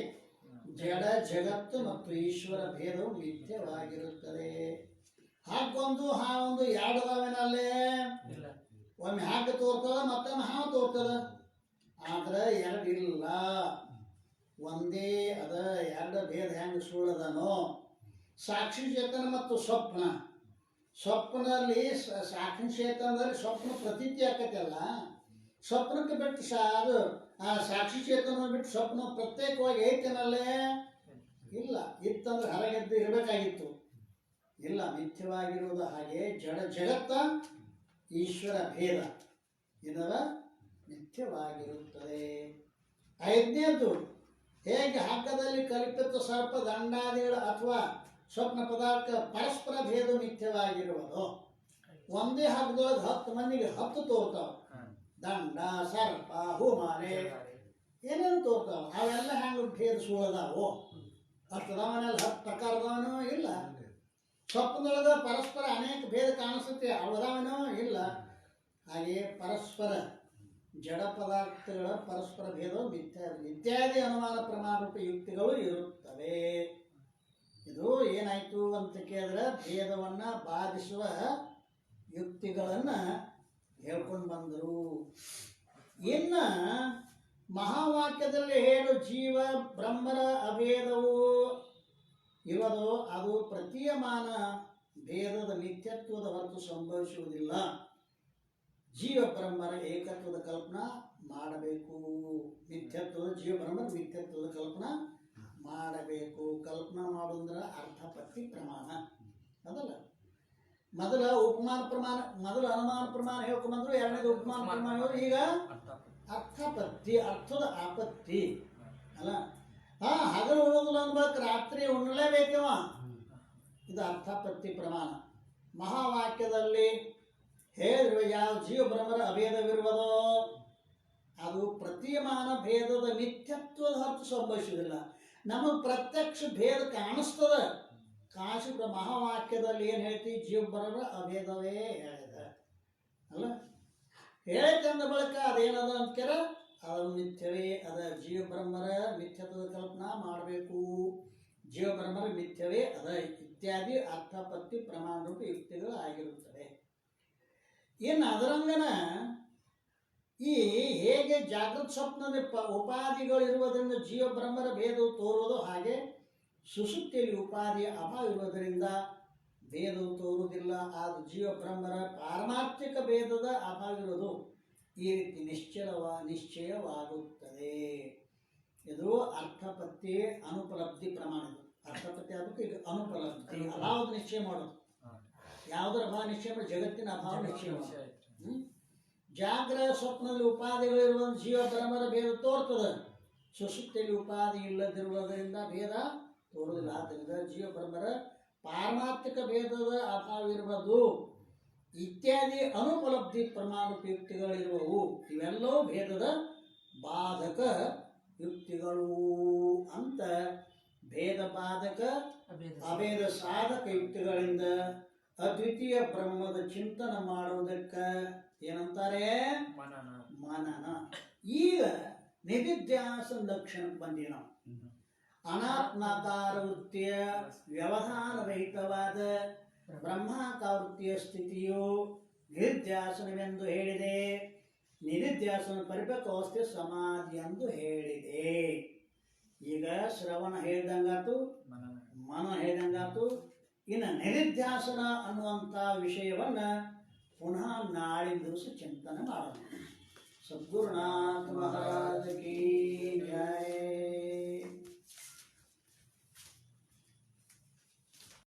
Speaker 1: ಜಡ ಜಗತ್ತು ಮತ್ತು ಈಶ್ವರ ಭೇದವು ಮಿಥ್ಯವಾಗಿರುತ್ತದೆ. ಹಾಗೊಂದು ಹಾವೊಂದು ಎರಡು ಅದಾವೇನಲ್ಲೇ, ಒಮ್ಮೆ ಹಗ್ಗ ತೋರ್ತದ ಮತ್ತೊಮ್ಮೆ ಹಾವು ತೋರ್ತದ, ಆದ್ರೆ ಎರಡು ಇಲ್ಲ, ಒಂದೇ ಅದ. ಎರಡು ಭೇದ ಹೆಂಗೆ ಸುಳ್ಳದನೋ. ಸಾಕ್ಷಿ ಚೇತನ ಮತ್ತು ಸ್ವಪ್ನ, ಸ್ವಪ್ನಲ್ಲಿ ಸಾಕ್ಷಿ ಚೇತನದಲ್ಲಿ ಸ್ವಪ್ನ ಪ್ರತೀತಿ ಆಕೈತಲ್ಲ, ಸ್ವಪ್ನಕ್ಕೆ ಬಿಟ್ಟು ಅದು ಸಾಕ್ಷಿ ಚೇತನ ಬಿಟ್ಟು ಸ್ವಪ್ನ ಪ್ರತ್ಯೇಕವಾಗಿ ಐತೇನಲ್ಲೇ? ಇಲ್ಲ. ಇತ್ತಂದ್ರೆ ಹೊರಗೆದ್ದು ಇರಬೇಕಾಗಿತ್ತು. ಇಲ್ಲ, ಮಿಥ್ಯವಾಗಿರುವುದು. ಹಾಗೆ ಜಡ ಜಗತ್ತ ಈಶ್ವರ ಭೇದ ಇದರ ಮಿಥ್ಯವಾಗಿರುತ್ತದೆ. ಐದನೇದು, ಹೇಗೆ ಹಗ್ಗದಲ್ಲಿ ಕಲ್ಪಿತ ಸರ್ಪ ದಂಡಾದಿಗಳ ಅಥವಾ ಸ್ವಪ್ನ ಪದಾರ್ಥ ಪರಸ್ಪರ ಭೇದ ಮಿಥ್ಯವಾಗಿರುವುದು. ಒಂದೇ ಹಗ್ಗದೊಳಗೆ 10 ಮಂದಿಗೆ 10 ತೋರ್ತಾವ, ದಂಡ ಸರ್ಪ ಹೂಮಾಲೆ ಏನೇನು ತೋರ್ತಾವ. ಅವೆಲ್ಲ ಹೆಂಗೆ ಭೇದ ಸುಳ್ಳದಾವು? ಅಷ್ಟದವನೆಲ್ಲ 10 ಪ್ರಕಾರದವನೂ ಇಲ್ಲ. ಸ್ವಪ್ನದೊಳಗೆ ಪರಸ್ಪರ ಅನೇಕ ಭೇದ ಕಾಣಿಸುತ್ತೆ, ಅವದಾವನೂ ಇಲ್ಲ. ಹಾಗೆಯೇ ಪರಸ್ಪರ ಜಡ ಪದಾರ್ಥಗಳ ಪರಸ್ಪರ ಭೇದವು ಮಿಥ್ಯ ಇತ್ಯಾದಿ ಅನುಮಾನ ಪ್ರಮಾಣರೂಪ ಯುಕ್ತಿಗಳು ಇರುತ್ತವೆ. ಇದು ಏನಾಯ್ತು ಅಂತ ಕೇಳಿದ್ರೆ ಭೇದವನ್ನ ಬಾಧಿಸುವ ಯುಕ್ತಿಗಳನ್ನ ಹೇಳ್ಕೊಂಡು ಬಂದರು. ಇನ್ನ ಮಹಾವಾಕ್ಯದಲ್ಲಿ ಹೇಳು ಜೀವ ಬ್ರಹ್ಮರ ಅಭೇದವು ಇರೋದು, ಅದು ಪ್ರತೀಯಮಾನ ಭೇದದ ನಿತ್ಯತ್ವದ ಹೊರತು ಸಂಭವಿಸುವುದಿಲ್ಲ. ಜೀವ ಬ್ರಹ್ಮರ ಏಕತ್ವದ ಕಲ್ಪನಾ ಮಾಡಬೇಕು. ನಿತ್ಯತ್ವದ ಜೀವ ಬ್ರಹ್ಮರ ನಿತ್ಯತ್ವದ ಕಲ್ಪನಾ ಮಾಡಬೇಕು. ಕಲ್ಪನಾ ಮಾಡೋದ್ರ ಅರ್ಥಪತ್ತಿ ಪ್ರಮಾಣ ಅದಲ್ಲ. ಮೊದಲ ಉಪಮಾನ ಪ್ರಮಾಣ, ಮೊದಲು ಅನುಮಾನ ಪ್ರಮಾಣ ಹೇಳ್ಕೊಂಡ್ಬಂದ್ರು, ಎರಡನೇದು ಉಪಮಾನ ಪ್ರಮಾಣ, ಈಗ ಅರ್ಥಪತ್ತಿ, ಅರ್ಥದ ಆಪತ್ತಿ ಅಲ್ಲ. ಹಗಲು ಉಣ್ಣೋದಿಲ್ಲ ಅನ್ಬೇಕು, ರಾತ್ರಿ ಉಣ್ಣಲೇಬೇಕವ, ಇದು ಅರ್ಥಪತ್ತಿ ಪ್ರಮಾಣ. ಮಹಾವಾಕ್ಯದಲ್ಲಿ ಹೇಳಿರುವ ಯಾವ ಜೀವ ಬ್ರಹ್ಮರ ಅಭೇದವಿರುವುದೋ ಅದು ಪ್ರತೀಯಮಾನ ಭೇದದ ನಿತ್ಯತ್ವದ ಹೊರತು ಸಂಭವಿಸುವುದಿಲ್ಲ. ನಮಗೆ ಪ್ರತ್ಯಕ್ಷ ಭೇದ ಕಾಣಿಸ್ತದ. ಕಾಶಿಪುರ ಮಹಾವಾಕ್ಯದಲ್ಲಿ ಏನು ಹೇಳ್ತಿ? ಜೀವ ಬ್ರಹ್ಮರ ಅಭೇದವೇ ಹೇಳಿದ ಅಲ್ಲ. ಹೇಳಿಕಂದ ಬಳಿಕ ಅದೇನದ ಅಂತಾರ, ಅದು ಮಿಥ್ಯವೇ ಅದ. ಜೀವ ಬ್ರಹ್ಮರ ಮಿಥ್ಯತ್ವದ ಕಲ್ಪನಾ ಮಾಡಬೇಕು, ಜೀವ ಬ್ರಹ್ಮರ ಮಿಥ್ಯವೇ ಅದ ಇತ್ಯಾದಿ ಅರ್ಥಪತ್ತಿ ಪ್ರಮಾಣ ರೂಪ ಯುಕ್ತಿಗಳು ಆಗಿರುತ್ತವೆ. ಇನ್ನು ಅದರಂಗನ ಈ ಹೇಗೆ ಜಾಗೃತ ಸ್ವಪ್ನದ ಉಪಾಧಿಗಳಿರುವುದರಿಂದ ಜೀವ ಬ್ರಹ್ಮರ ಭೇದವು ತೋರುವುದು, ಹಾಗೆ ಸುಸುಪ್ತಿಯಲ್ಲಿ ಉಪಾಧಿಯ ಅಭಾವ ಇರುವುದರಿಂದ ಭೇದವು ತೋರುವುದಿಲ್ಲ. ಅದು ಜೀವ ಬ್ರಹ್ಮರ ಪಾರಮಾರ್ಥಿಕ ಭೇದದ ಅಭಾವ ಇರುವುದು ಈ ರೀತಿ ನಿಶ್ಚಯವಾಗುತ್ತದೆ. ಇದು ಅರ್ಥಪತ್ತಿ ಅನುಪಲಬ್ಧಿ ಪ್ರಮಾಣ. ಅರ್ಥಪತ್ತಿ ಆಗಬೇಕು, ಈಗ ಅನುಪಲಬ್ಧಿ ಅಭಾವದ ನಿಶ್ಚಯ ಮಾಡೋದು. ಯಾವುದರ ಅಭಾವ ನಿಶ್ಚಯ ಮಾಡಿ? ಜಗತ್ತಿನ ಅಭಾವ ನಿಶ್ಚಯ ಮಾಡೋದು. ಜಾಗ್ರ ಸ್ವಪ್ನದಲ್ಲಿ ಉಪಾಧಿಗಳಿರುವ ಜೀವ ಬ್ರಹ್ಮರ ಭೇದ ತೋರ್ತದೆ. ಸುಸುಪ್ತಿಯಲ್ಲಿ ಉಪಾಧಿ ಇಲ್ಲದಿರುವುದರಿಂದ ಭೇದ ತೋರುವುದಿಲ್ಲ. ಆದ್ದರಿಂದ ಜೀವ ಬ್ರಹ್ಮರ ಪಾರಮಾರ್ಥಿಕ ಭೇದದ ಅಭಾವ ಇರುವುದು ಇತ್ಯಾದಿ ಅನುಪಲಬ್ಧಿ ಪ್ರಮಾಣ ಯುಕ್ತಿಗಳಿರುವವು. ಇವೆಲ್ಲವೂ ಭೇದದ ಬಾಧಕ ಯುಕ್ತಿಗಳು ಅಂತ ಭೇದ ಬಾಧಕ ಅಭೇದ ಸಾಧಕ ಯುಕ್ತಿಗಳಿಂದ ಅದ್ವಿತೀಯ ಬ್ರಹ್ಮದ ಚಿಂತನ ಮಾಡುವುದಕ್ಕೆ ಏನಂತಾರೆ? ಮನನ. ಈಗ ನಿಧಿಧ್ಯಾಸ ಲಕ್ಷಣಕ್ಕೆ ಬಂದೀವಿ ನಾವು. ಅನಾತ್ಮಾಕಾರ ವೃತ್ತಿಯ ವ್ಯವಧಾನರಹಿತವಾದ ಬ್ರಹ್ಮಾಕಾರ ವೃತ್ತಿಯ ಸ್ಥಿತಿಯು ನಿಧಿಧ್ಯಾಸನವೆಂದು ಹೇಳಿದೆ. ನಿಧಿಧ್ಯಾಸನ ಪರಿಪಕ್ವ ಅವಸ್ಥೆ ಸಮಾಧಿ ಎಂದು ಹೇಳಿದೆ. ಈಗ ಶ್ರವಣ ಹೇಳಿದಂಗಾತು, ಮನ ಹೇಳಿದಂಗಾತು. ಇನ್ನು ನಿಧಿಧ್ಯಾಸನ ಅನ್ನುವಂಥ ವಿಷಯವನ್ನ ಪುನಃ ನಾಳಿನ ದಿವಸ ಚಿಂತನೆ ಮಾಡೋಣ. सद्गुरुनाथ महाराज की जय।